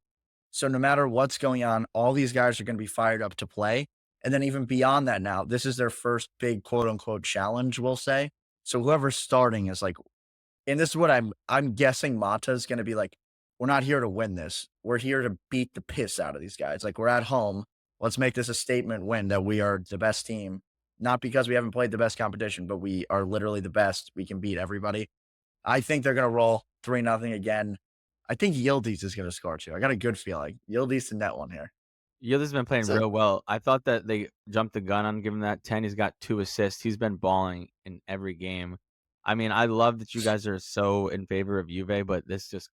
So no matter what's going on, all these guys are going to be fired up to play. And then even beyond that now, this is their first big quote unquote challenge, we'll say. So whoever's starting is like, and this is what I'm guessing Mata is going to be like, we're not here to win this. We're here to beat the piss out of these guys. Like, we're at home. Let's make this a statement win that we are the best team. Not because we haven't played the best competition, but we are literally the best. We can beat everybody. I think they're going to roll 3-0 again. I think Yildiz is going to score too. I got a good feeling. Yildiz to net one here.
Yildiz been playing
So-
real well. I thought that they jumped the gun on giving that 10. He's got 2 assists. He's been balling in every game. I mean, I love that you guys are so in favor of Juve, but this just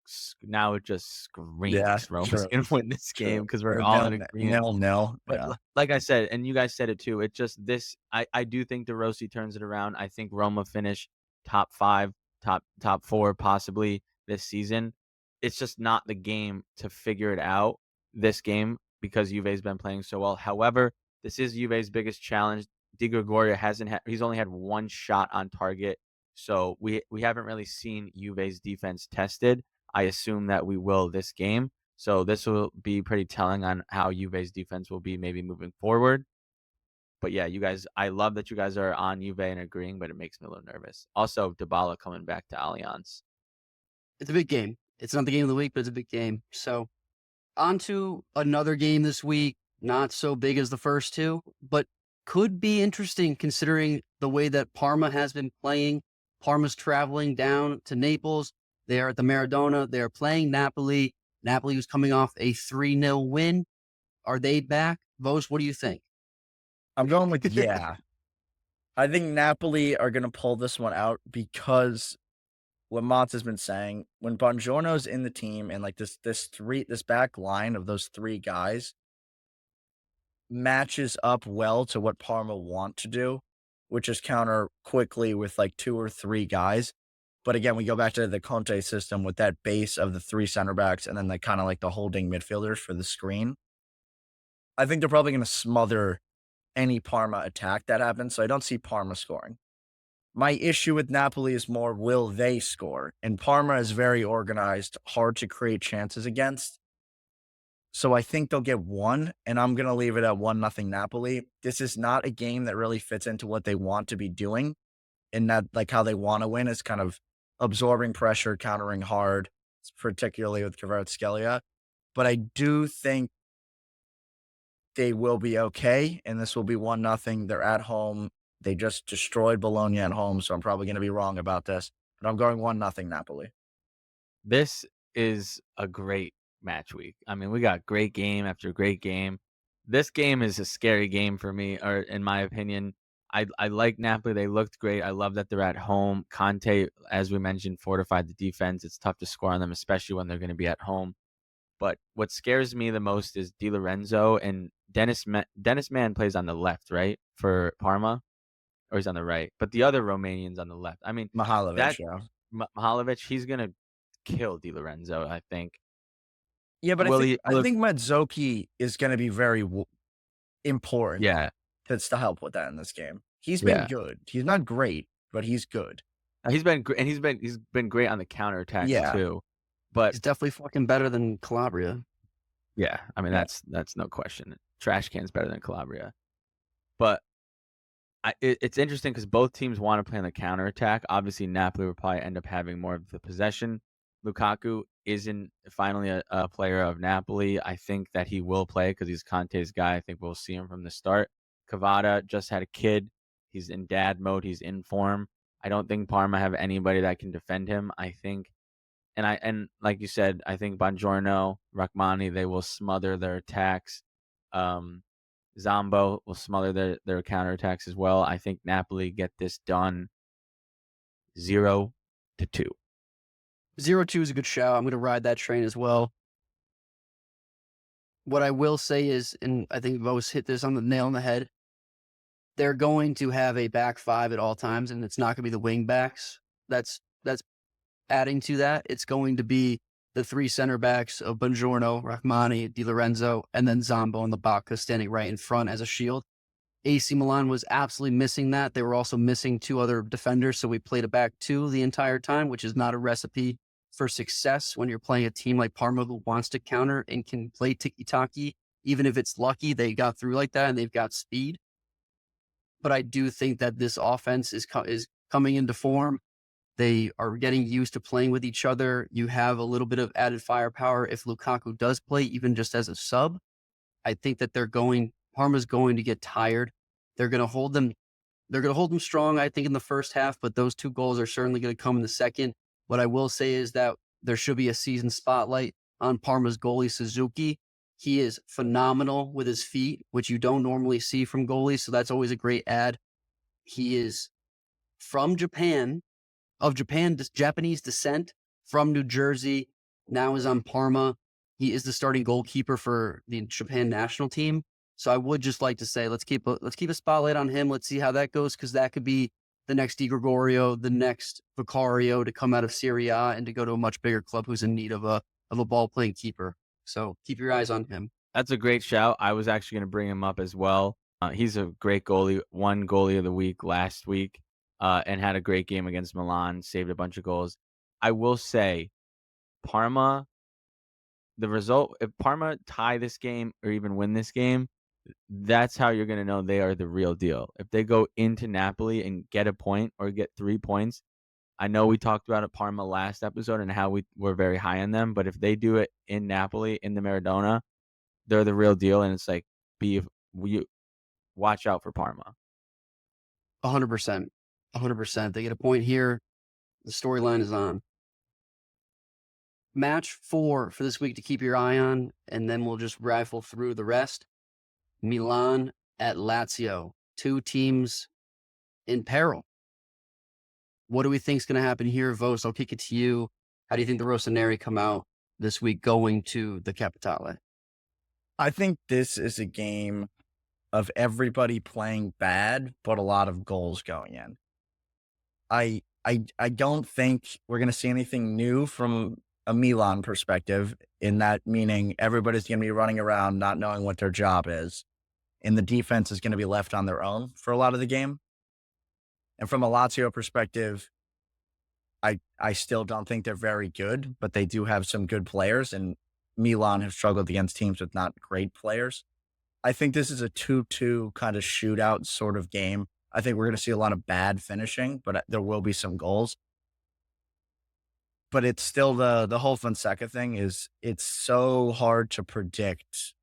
now it just screams Roma's
true.
gonna win this
True.
game because we're
Or
all in agreement.
0-0.
But
Yeah.
like I said, and you guys said it too, it just this I do think De Rossi turns it around. I think Roma finish top 5, top 4 possibly this season. It's just not the game to figure it out this game because Juve's been playing so well. However, this is Juve's biggest challenge. Di Gregorio he's only had 1 shot on target. So we haven't really seen Juve's defense tested. I assume that we will this game. So this will be pretty telling on how Juve's defense will be maybe moving forward. But yeah, you guys, I love that you guys are on Juve and agreeing, but it makes me a little nervous. Also, Dybala coming back to Allianz.
It's a big game. It's not the game of the week, but it's a big game. So on to another game this week. Not so big as the first two, but could be interesting considering the way that Parma has been playing. Parma's traveling down to Naples. They are at the Maradona. They are playing Napoli. Napoli was coming off a 3-0 win. Are they back? Vos, what do you think?
I'm going with yeah. I think Napoli are going to pull this one out because what Mats has been saying, when Buongiorno's in the team and like this back line of those 3 guys matches up well to what Parma want to do, which is counter quickly with like 2 or 3 guys. But again, we go back to the Conte system with that base of the 3 center backs and then like kind of like the holding midfielders for the screen. I think they're probably going to smother any Parma attack that happens. So I don't see Parma scoring. My issue with Napoli is more, will they score? And Parma is very organized, hard to create chances against. So I think they'll get 1, and I'm going to leave it at 1-0 Napoli. This is not a game that really fits into what they want to be doing. And that, like, how they want to win is kind of absorbing pressure, countering hard, particularly with Kvaratskhelia. But I do think they will be okay, and this will be 1-0. They're at home. They just destroyed Bologna at home, so I'm probably going to be wrong about this. But I'm going 1-0 Napoli.
This is a great match week. I mean, we got great game after great game. This game is a scary game for me, or in my opinion. I like Napoli. They looked great. I love that they're at home. Conte, as we mentioned, fortified the defense. It's tough to score on them, especially when they're going to be at home. But what scares me the most is Di Lorenzo and Dennis Mann plays on the left, right, for Parma, or he's on the right. But the other Romanian's on the left. I mean,
Mihalovic, yeah.
Mihalovic, he's going to kill Di Lorenzo, I think.
Yeah, but
Will
I think Mazzocchi is going to be very important
Yeah.
to help with that in this game. He's been good. He's not great, but he's good.
He's been great, and he's been great on the counterattacks too. But
He's definitely fucking better than Calabria.
yeah, I mean that's no question. Trash can's better than Calabria. But it's interesting because both teams want to play on the counterattack. Obviously, Napoli will probably end up having more of the possession. Lukaku isn't finally a player of Napoli. I think that he will play because he's Conte's guy. I think we'll see him from the start. Cavada just had a kid. He's in dad mode. He's in form. I don't think Parma have anybody that can defend him. I think, and like you said, I think Buongiorno, Rachmani, they will smother their attacks. Zambo will smother their counterattacks as well. I think Napoli get this done 0-2.
0-2 is a good shout. I'm going to ride that train as well. What I will say is, and I think Vos hit this on the nail on the head, they're going to have a back 5 at all times, and it's not going to be the wing backs. That's adding to that. It's going to be the 3 center backs of Buongiorno, Rachmani, Di Lorenzo, and then Zambo and Lubaka standing right in front as a shield. AC Milan was absolutely missing that. They were also missing 2 other defenders, so we played a back 2 the entire time, which is not a recipe for success when you're playing a team like Parma who wants to counter and can play tiki-taki. Even if it's lucky they got through like that and they've got speed. But I do think that this offense is coming into form. They are getting used to playing with each other. You have a little bit of added firepower if Lukaku does play, even just as a sub. I think that Parma's going to get tired. They're going to hold them. They're going to hold them strong, I think, in the first half, but those 2 goals are certainly going to come in the second. What I will say is that there should be a season spotlight on Parma's goalie, Suzuki. He is phenomenal with his feet, which you don't normally see from goalies, so that's always a great add. He is from Japan, Japanese descent, from New Jersey, now is on Parma. He is the starting goalkeeper for the Japan national team. So I would just like to say, let's keep a spotlight on him. Let's see how that goes, because that could be the next Di Gregorio, the next Vicario to come out of Serie A and to go to a much bigger club who's in need of a ball playing keeper. So keep your eyes on him.
That's a great shout. I was actually going to bring him up as well. He's a great goalie. Won goalie of the week last week, and had a great game against Milan. Saved a bunch of goals. I will say, Parma. The result, if Parma tie this game or even win this game, that's how you're going to know they are the real deal. If they go into Napoli and get a point or get 3 points, I know we talked about it Parma last episode and how we were very high on them, but if they do it in Napoli in the Maradona, they're the real deal, and it's like watch out for Parma.
100%. 100%. They get a point here. The storyline is on. Match 4 for this week to keep your eye on, and then we'll just rifle through the rest. Milan at Lazio. 2 teams in peril. What do we think is going to happen here, Vos? I'll kick it to you. How do you think the Rossoneri come out this week going to the Capitale?
I think this is a game of everybody playing bad, but a lot of goals going in. I don't think we're going to see anything new from a Milan perspective, in that meaning everybody's going to be running around not knowing what their job is, and the defense is going to be left on their own for a lot of the game. And from a Lazio perspective, I still don't think they're very good, but they do have some good players, and Milan have struggled against teams with not great players. I think this is a 2-2 kind of shootout sort of game. I think we're going to see a lot of bad finishing, but there will be some goals. But it's still the whole Fonseca thing is, it's so hard to predict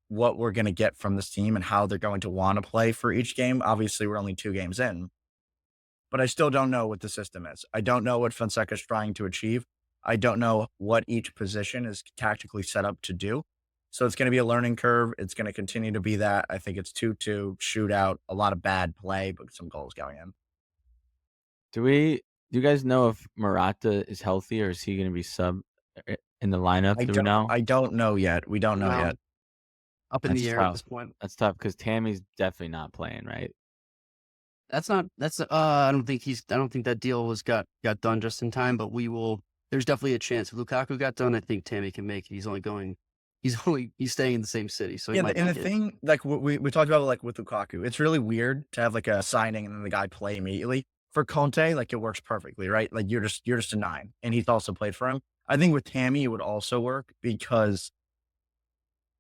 what we're going to get from this team and how they're going to want to play for each game. Obviously, we're only 2 games in, but I still don't know what the system is. I don't know what Fonseca is trying to achieve. I don't know what each position is tactically set up to do. So it's going to be a learning curve. It's going to continue to be that. I think it's 2-2 shootout, a lot of bad play, but some goals going in.
Do you guys know if Morata is healthy, or is he going to be sub in the lineup? Do we know?
I don't know yet. We don't know yet.
Up in the air at this point.
That's tough because Tammy's definitely not playing, right?
I don't think that deal got done just in time, but there's definitely a chance. If Lukaku got done, I think Tammy can make it. He's staying in the same city. So
yeah, and the thing, like we talked about, like with Lukaku, it's really weird to have like a signing and then the guy play immediately. For Conte, like it works perfectly, right? Like you're just a 9, and he's also played for him. I think with Tammy it would also work because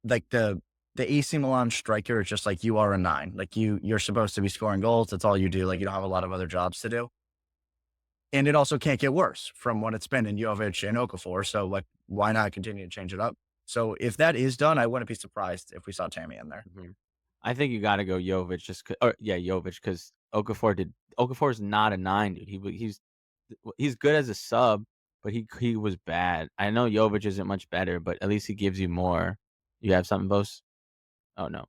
like the AC Milan striker is just like, you are a 9. Like you're supposed to be scoring goals. That's all you do. Like you don't have a lot of other jobs to do. And it also can't get worse from what it's been in Jovic and Okafor. So like, why not continue to change it up? So if that is done, I wouldn't be surprised if we saw Tammy in there.
Mm-hmm. I think you got to go Jovic Jovic, because Okafor's not a 9, dude. He's good as a sub, but he was bad. I know Jovic isn't much better, but at least he gives you more. You have something, Bose? Oh no.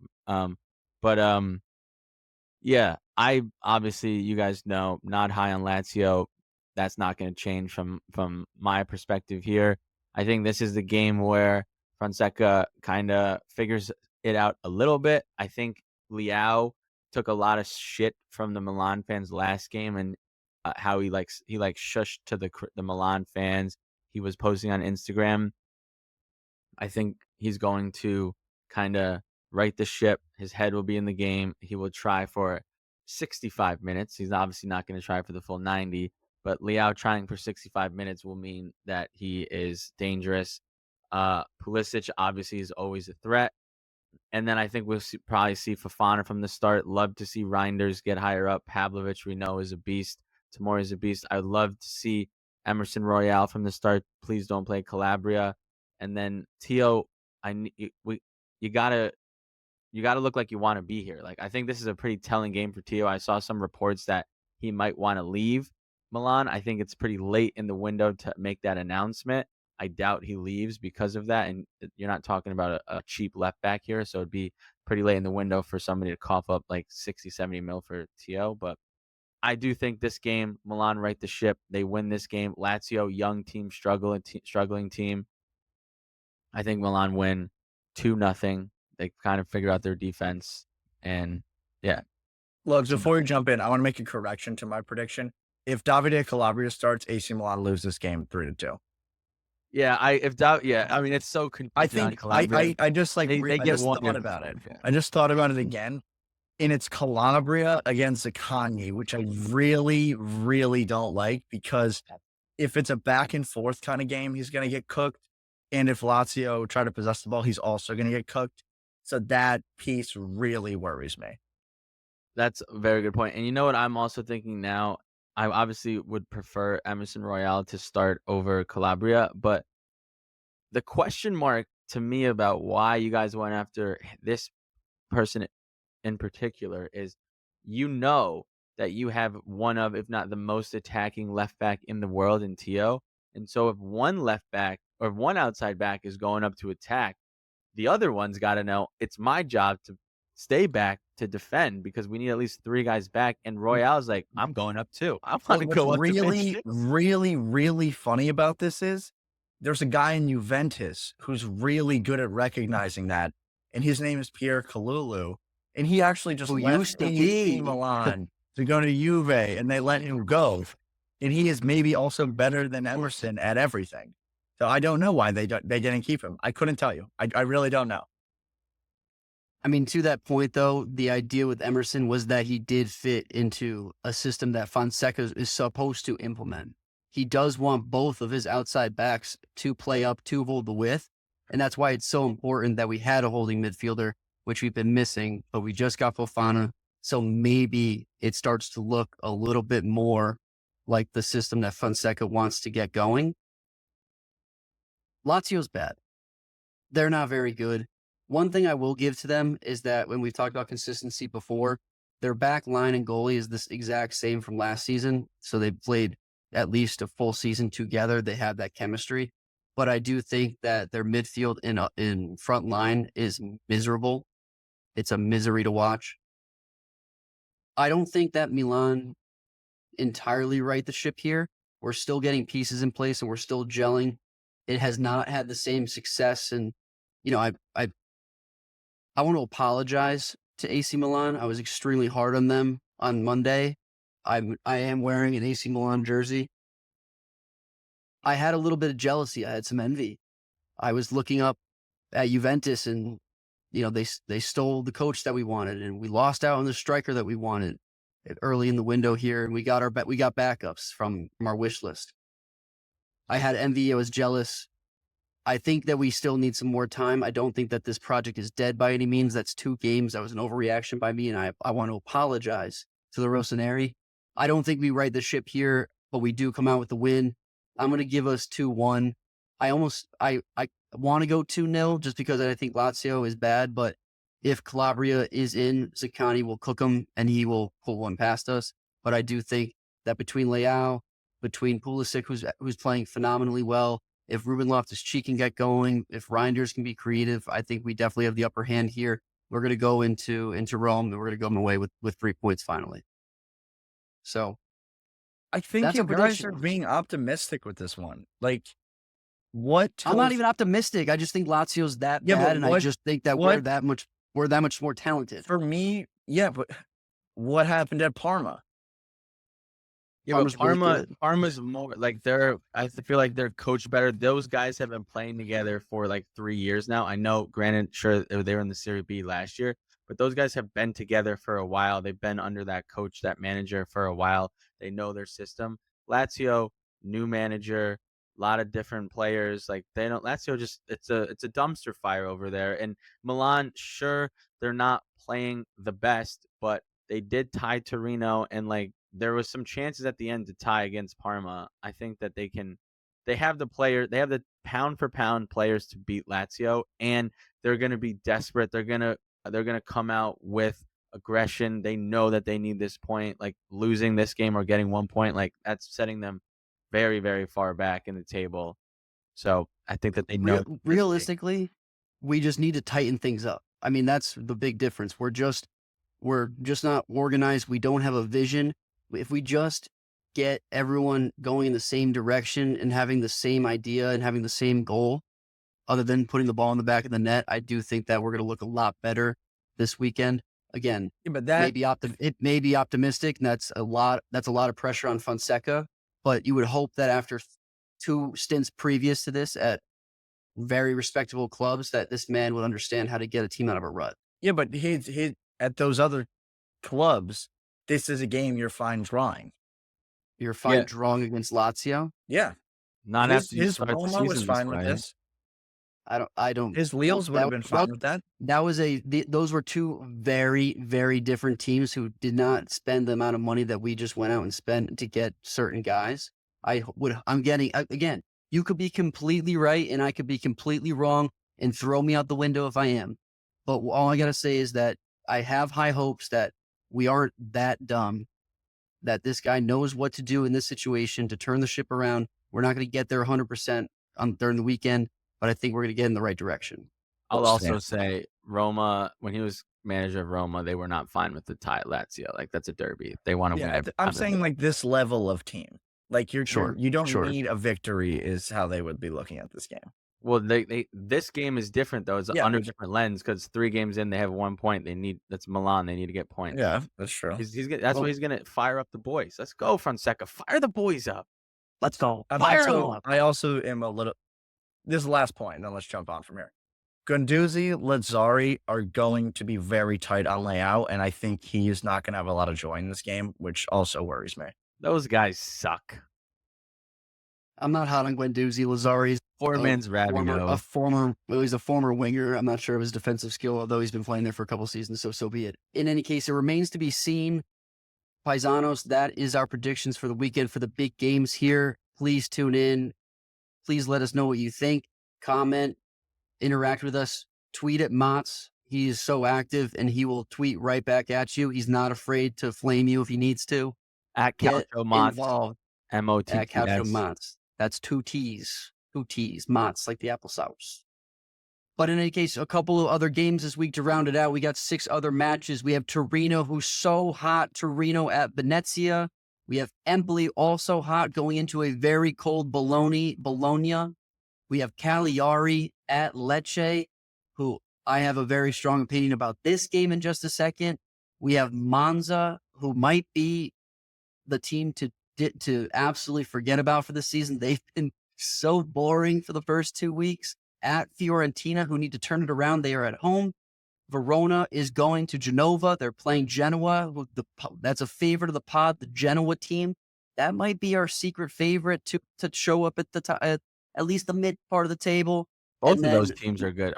Yeah, I obviously, you guys know, not high on Lazio. That's not going to change from my perspective here. I think this is the game where Fonseca kind of figures it out a little bit. I think Leao took a lot of shit from the Milan fans last game, and how he shushed to the Milan fans. He was posting on Instagram. I think he's going to kind of right the ship. His head will be in the game. He will try for 65 minutes. He's obviously not going to try for the full 90, but Leao trying for 65 minutes will mean that he is dangerous. Pulisic obviously is always a threat. And then I think we'll probably see Fofana from the start. Love to see Reinders get higher up. Pavlovic, we know, is a beast. Tomori is a beast. I'd love to see Emerson Royale from the start. Please don't play Calabria. And then Tio, you gotta look like you want to be here. Like, I think this is a pretty telling game for Tio. I saw some reports that he might want to leave Milan. I think it's pretty late in the window to make that announcement. I doubt he leaves because of that. And you're not talking about a cheap left back here. So it'd be pretty late in the window for somebody to cough up like 60, 70 mil for Tio. But I do think this game, Milan right the ship. They win this game. Lazio, young team, struggling team. I think Milan win 2-0. They kind of figure out their defense. And yeah.
Look, before you jump in, I want to make a correction to my prediction. If Davide Calabria starts, AC Milan lose this game 3-2.
Yeah, I mean, it's so confusing.
I think I just like
they
I
get
just
one
thought about it. I just thought about it again. And it's Calabria against Zaccagni, which I really, really don't like, because if it's a back and forth kind of game, he's going to get cooked. And if Lazio try to possess the ball, he's also going to get cooked. So that piece really worries me.
That's a very good point. And you know what I'm also thinking now? I obviously would prefer Emerson Royale to start over Calabria, but the question mark to me about why you guys went after this person in particular is, that you have one of, if not the most attacking left back in the world in Tio. And so if one left back or one outside back is going up to attack, the other one's got to know it's my job to stay back to defend, because we need at least 3 guys back. And Royale's like, I'm going up too. I want to go up.
Really, really, really funny about this is there's a guy in Juventus who's really good at recognizing that, and his name is Pierre Kalulu, and he actually just left AC Milan to go to Juve, and they let him go, and he is maybe also better than Emerson at everything. So I don't know why they didn't keep him. I couldn't tell you. I really don't know.
I mean, to that point, though, the idea with Emerson was that he did fit into a system that Fonseca is supposed to implement. He does want both of his outside backs to play up, to hold the width. And that's why it's so important that we had a holding midfielder, which we've been missing, but we just got Fofana. So maybe it starts to look a little bit more like the system that Fonseca wants to get going. Lazio's bad. They're not very good. One thing I will give to them is that when we've talked about consistency before, their back line and goalie is this exact same from last season. So they played at least a full season together. They have that chemistry. But I do think that their midfield in front line is miserable. It's a misery to watch. I don't think that Milan entirely right the ship here. We're still getting pieces in place and we're still gelling. It has not had the same success. And, I want to apologize to AC Milan. I was extremely hard on them on Monday. I am wearing an AC Milan jersey. I had a little bit of jealousy. I had some envy. I was looking up at Juventus, and they stole the coach that we wanted, and we lost out on the striker that we wanted early in the window here, and we got backups from our wish list. I had envy. I was jealous. I think that we still need some more time. I don't think that this project is dead by any means. That's 2 games. That was an overreaction by me, and I want to apologize to the Rossoneri. I don't think we right the ship here, but we do come out with the win. I'm going to give us 2-1. I want to go 2-0 just because I think Lazio is bad, but if Calabria is in, Zaccagni will cook him and he will pull one past us. But I do think that between Leao, between Pulisic, who's playing phenomenally well, if Ruben Loftus-Cheek can get going, if Reinders can be creative, I think we definitely have the upper hand here. We're going to go into Rome, and we're going to go away with 3 points finally. So
I think you guys are being optimistic with this one. Like, I'm
not even optimistic. I just think Lazio's that bad, and I just think that we're that much more talented.
For me, yeah, but what happened at Parma?
Yeah, but
Parma's really good.
Parma's more like I feel like they're coached better. Those guys have been playing together for like 3 years now. I know, granted, sure they were in the Serie B last year, but those guys have been together for a while. They've been under that coach, that manager for a while. They know their system. Lazio, new manager, a lot of different players. Like they don't Lazio just it's a dumpster fire over there. And Milan, sure, they're not playing the best, but they did tie Torino, and like there was some chances at the end to tie against Parma. I think that they have the pound for pound players to beat Lazio, and they're going to be desperate. They're going to come out with aggression. They know that they need this point, like losing this game or getting 1 point, like that's setting them very, very far back in the table. So I think that they know
Realistically, we just need to tighten things up. I mean, that's the big difference. We're just not organized. We don't have a vision. If we just get everyone going in the same direction and having the same idea and having the same goal, other than putting the ball in the back of the net, I do think that we're going to look a lot better this weekend. Again,
Yeah, but
it may be optimistic, and that's a lot of pressure on Fonseca. But you would hope that after 2 stints previous to this at very respectable clubs, that this man would understand how to get a team out of a rut.
yeah, but his at those other clubs, this is a game you're fine drawing.
You're fine
Yeah.
drawing against Lazio.
Yeah,
not after you
his
start the
Roma
season
was
this
fine with
way.
this.
I don't.
His Leals would have been fine with that.
That was those were 2 very, very different teams who did not spend the amount of money that we just went out and spent to get certain guys. I'm getting, again, you could be completely right and I could be completely wrong, and throw me out the window if I am. But all I got to say is that I have high hopes that we aren't that dumb, that this guy knows what to do in this situation to turn the ship around. We're not going to get there 100% during the weekend, but I think we're going to get in the right direction.
I'll also say Roma, when he was manager of Roma, they were not fine with the tie at Lazio. Like that's a derby. They want to win.
Yeah,
every
I'm
time.
saying like this level of team. Like you don't
Sure.
need a victory is how they would be looking at this game.
Well, this game is different though. It's under a different lens because 3 games in, they have 1 point. That's Milan. They need to get points.
Yeah, that's true.
That's why he's gonna fire up the boys. Let's go, Fonseca. Fire the boys up.
Let's go.
Fire them up.
I also am a little. This is the last point, and then let's jump on from here. Guendouzi, Lazzari are going to be very tight on layout, and I think he is not going to have a lot of joy in this game, which also worries me.
Those guys suck.
I'm not hot on Guendouzi. Lazzari's
Poor man's Rabiot.
He's a former winger. I'm not sure of his defensive skill, although he's been playing there for a couple seasons, so be it. In any case, it remains to be seen. Paisanos, that is our predictions for the weekend for the big games here. Please tune in. Please let us know what you think. Comment, interact with us. Tweet at Mott's. He is so active, and he will tweet right back at you. He's not afraid to flame you if he needs to.
At Calcio Mott's. MOTTS.
At Calcio Mott's. That's 2 T's. 2 T's. Mott's, like the applesauce. But in any case, a couple of other games this week to round it out. We got 6 other matches. We have Torino, who's so hot. Torino at Venezia. We have Empoli, also hot, going into a very cold Bologna. We have Cagliari at Lecce, who I have a very strong opinion about this game in just a second. We have Monza, who might be the team to absolutely forget about for the season. They've been so boring for the first 2 weeks. At Fiorentina, who need to turn it around. They are at home. Verona is going to Genova. They're playing Genoa. That's a favorite of the pod, the Genoa team. That might be our secret favorite to show up at the top, at least the mid part of the table.
Both of those teams are good.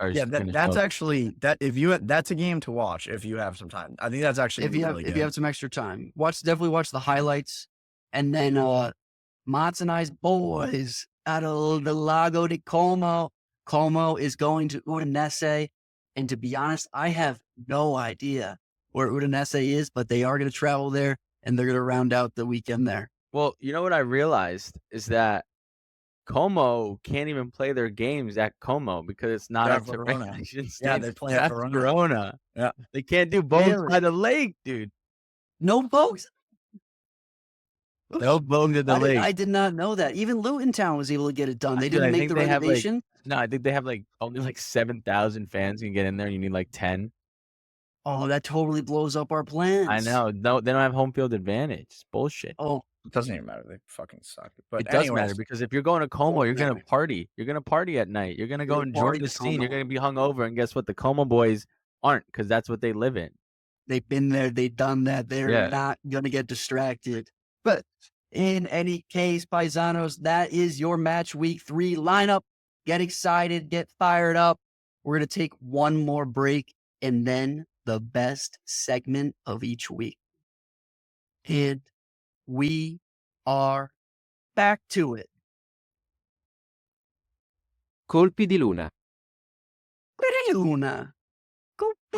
That's actually that's a game to watch if you have some time. I think that's actually
if you have some extra time. Definitely watch the highlights. And then Mats and I's boys out of the Lago di Como. Como is going to Udinese. And to be honest, I have no idea where Udinese is, but they are going to travel there, and they're going to round out the weekend there.
Well, you know what I realized is that Como can't even play their games at Como because it's not up to regulations.
Yeah, they play at
Verona.
Yeah,
they can't do boats by the lake, dude.
No boats.
No boats at the lake.
I did not know that. Even Luton Town was able to get it done. They didn't make the renovation.
I think they have only 7,000 fans can get in there. You need 10.
Oh, that totally blows up our plans.
I know. No, they don't have home field advantage. It's bullshit.
Oh,
It doesn't even matter. They fucking suck. But
It does matter
anyways,
because if you're going to Como, you're gonna
matter.
party. You're gonna party at night. You're gonna go
You're
enjoy
party
the
to
scene. You're
Como.
gonna be hungover, and guess what? The Como boys aren't, because that's what they live in.
They've been there. They've done that. They're
Yeah.
not going to get distracted. But in any case, Paisanos, that is your match week 3 lineup. Get excited. Get fired up. We're going to take one more break and then the best segment of each week. And we are back to it.
Colpi di luna.
Luna.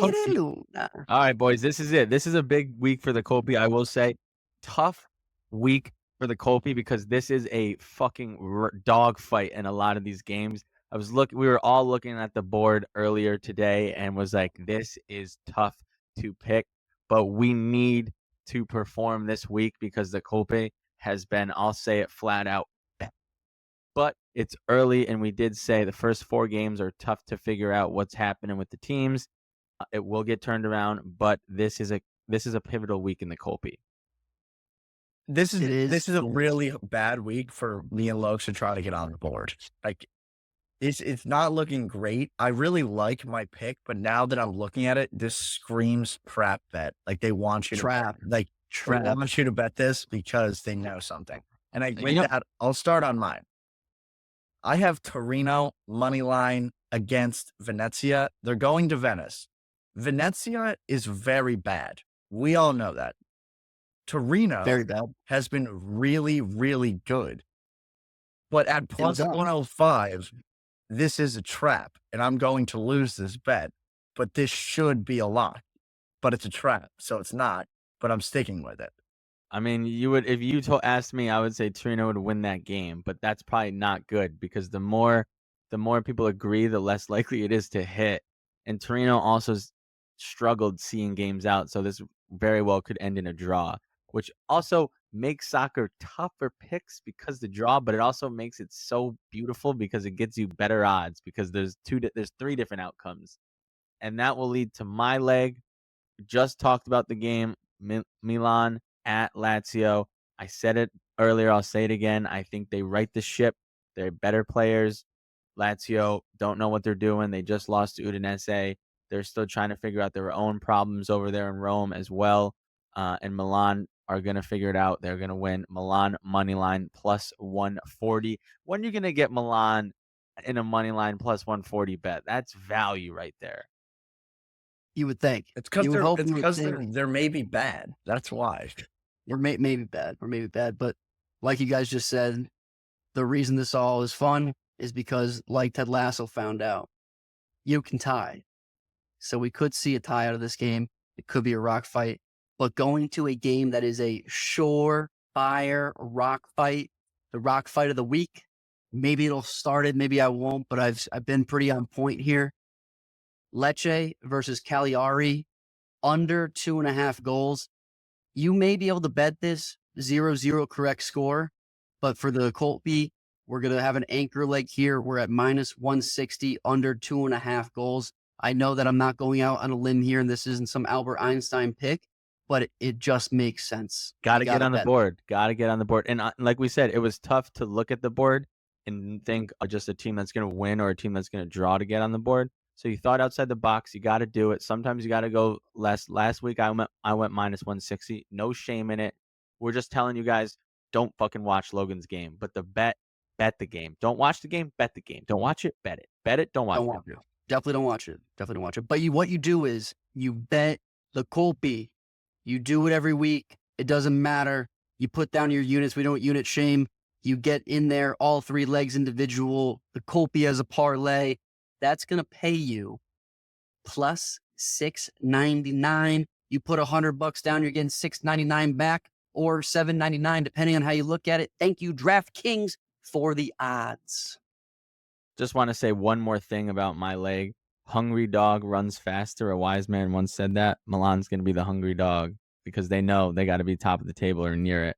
Luna.
All right, boys, this is it. This is a big week for the Colpi. I will say, tough week for the Colpi because this is a fucking dog fight in a lot of these games. We were all looking at the board earlier today and was like, this is tough to pick, but we need to perform this week because the Colpi has been, I'll say it flat out, but it's early, and we did say the first 4 games are tough to figure out what's happening with the teams. It will get turned around, but this is a pivotal week in the Colpi.
this
It is.
is a really bad week for me and Lokes to try to get on the board. Like, it's not looking great. I really like my pick, but now that I'm looking at it, this screams trap bet. Like, they want you to
Trap.
they want you to bet this because they know something. And I'll start on mine. I have Torino money line against Venezia. They're going to Venice. Venezia is very bad. We all know that. Torino
Very bad.
has been really, really good. But at plus
done.
105, this is a trap, and I'm going to lose this bet. But this should be a lock. But it's a trap, so it's not. But I'm sticking with it.
I mean, if you asked me, I would say Torino would win that game, but that's probably not good because the more people agree, the less likely it is to hit. And Torino also struggled seeing games out, so this very well could end in a draw, which also makes soccer tough for picks because the draw, but it also makes it so beautiful because it gets you better odds because there's 3 different outcomes. And that will lead to my leg. Just talked about the game, Milan at Lazio. I said it earlier, I'll say it again. I think they right the ship. They're better players. Lazio don't know what they're doing. They just lost to Udinese. They're still trying to figure out their own problems over there in Rome as well. And Milan are going to figure it out. They're going to win. Milan money line plus 140. When are you going to get Milan in a money line plus 140 bet? That's value right there.
You would think.
It's because
You would hope you would
they're maybe bad. That's why.
Or maybe bad. But like you guys just said, the reason this all is fun is because, like Ted Lasso found out, you can tie. So we could see a tie out of this game. It could be a rock fight. But going to a game that is a surefire rock fight, the rock fight of the week, maybe it'll start it, maybe I won't, but I've been pretty on point here. Lecce versus Cagliari, under 2.5 goals. You may be able to bet this 0-0 correct score, but for the Colpi, we're going to have an anchor leg here. We're at minus 160, under 2.5 goals. I know that I'm not going out on a limb here, and this isn't some Albert Einstein pick, but it just makes sense.
Got to get on the board. And like we said, it was tough to look at the board and think just a team that's going to win or a team that's going to draw to get on the board. So you thought outside the box. You got to do it. Sometimes you got to go less. Last week I went minus 160. No shame in it. We're just telling you guys, don't fucking watch Logan's game. But bet the game. Don't watch the game, bet the game. Don't watch it, bet it. Bet it, don't watch it.
Definitely don't watch it. But what you do is you bet the Colpi. You do it every week. It doesn't matter. You put down your units. We don't unit shame. You get in there, all 3 legs individual, the Colpi as a parlay. That's going to pay you plus $6.99. You put $100 down, you're getting $6.99 back or $7.99, depending on how you look at it. Thank you, DraftKings, for the odds.
Just want to say one more thing about my leg. Hungry dog runs faster. A wise man once said that. Milan's going to be the hungry dog because they know they got to be top of the table or near it.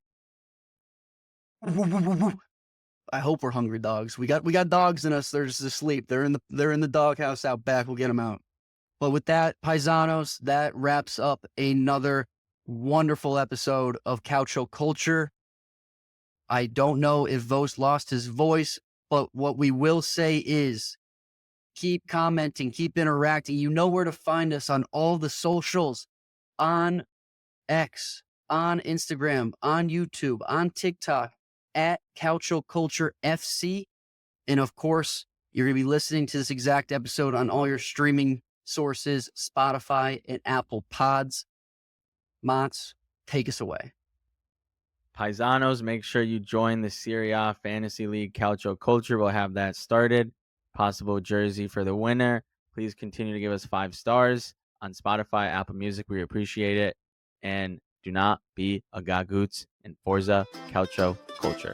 I hope we're hungry dogs. We got dogs in us. They're just asleep. They're in the doghouse out back. We'll get them out. But with that, Paisanos, that wraps up another wonderful episode of Calcio Culture. I don't know if Vos lost his voice, but what we will say is keep commenting, keep interacting. You know where to find us on all the socials, on X, on Instagram, on YouTube, on TikTok, at Calcio Culture FC. And of course, you're going to be listening to this exact episode on all your streaming sources, Spotify and Apple Pods. Mats, take us away.
Paisanos, make sure you join the Serie A Fantasy League Calcio Culture. We'll have that started. Possible jersey for the winner. Please continue to give us 5 stars on Spotify, Apple Music. We appreciate it. And do not be a gagoots, and Forza Calcio Culture.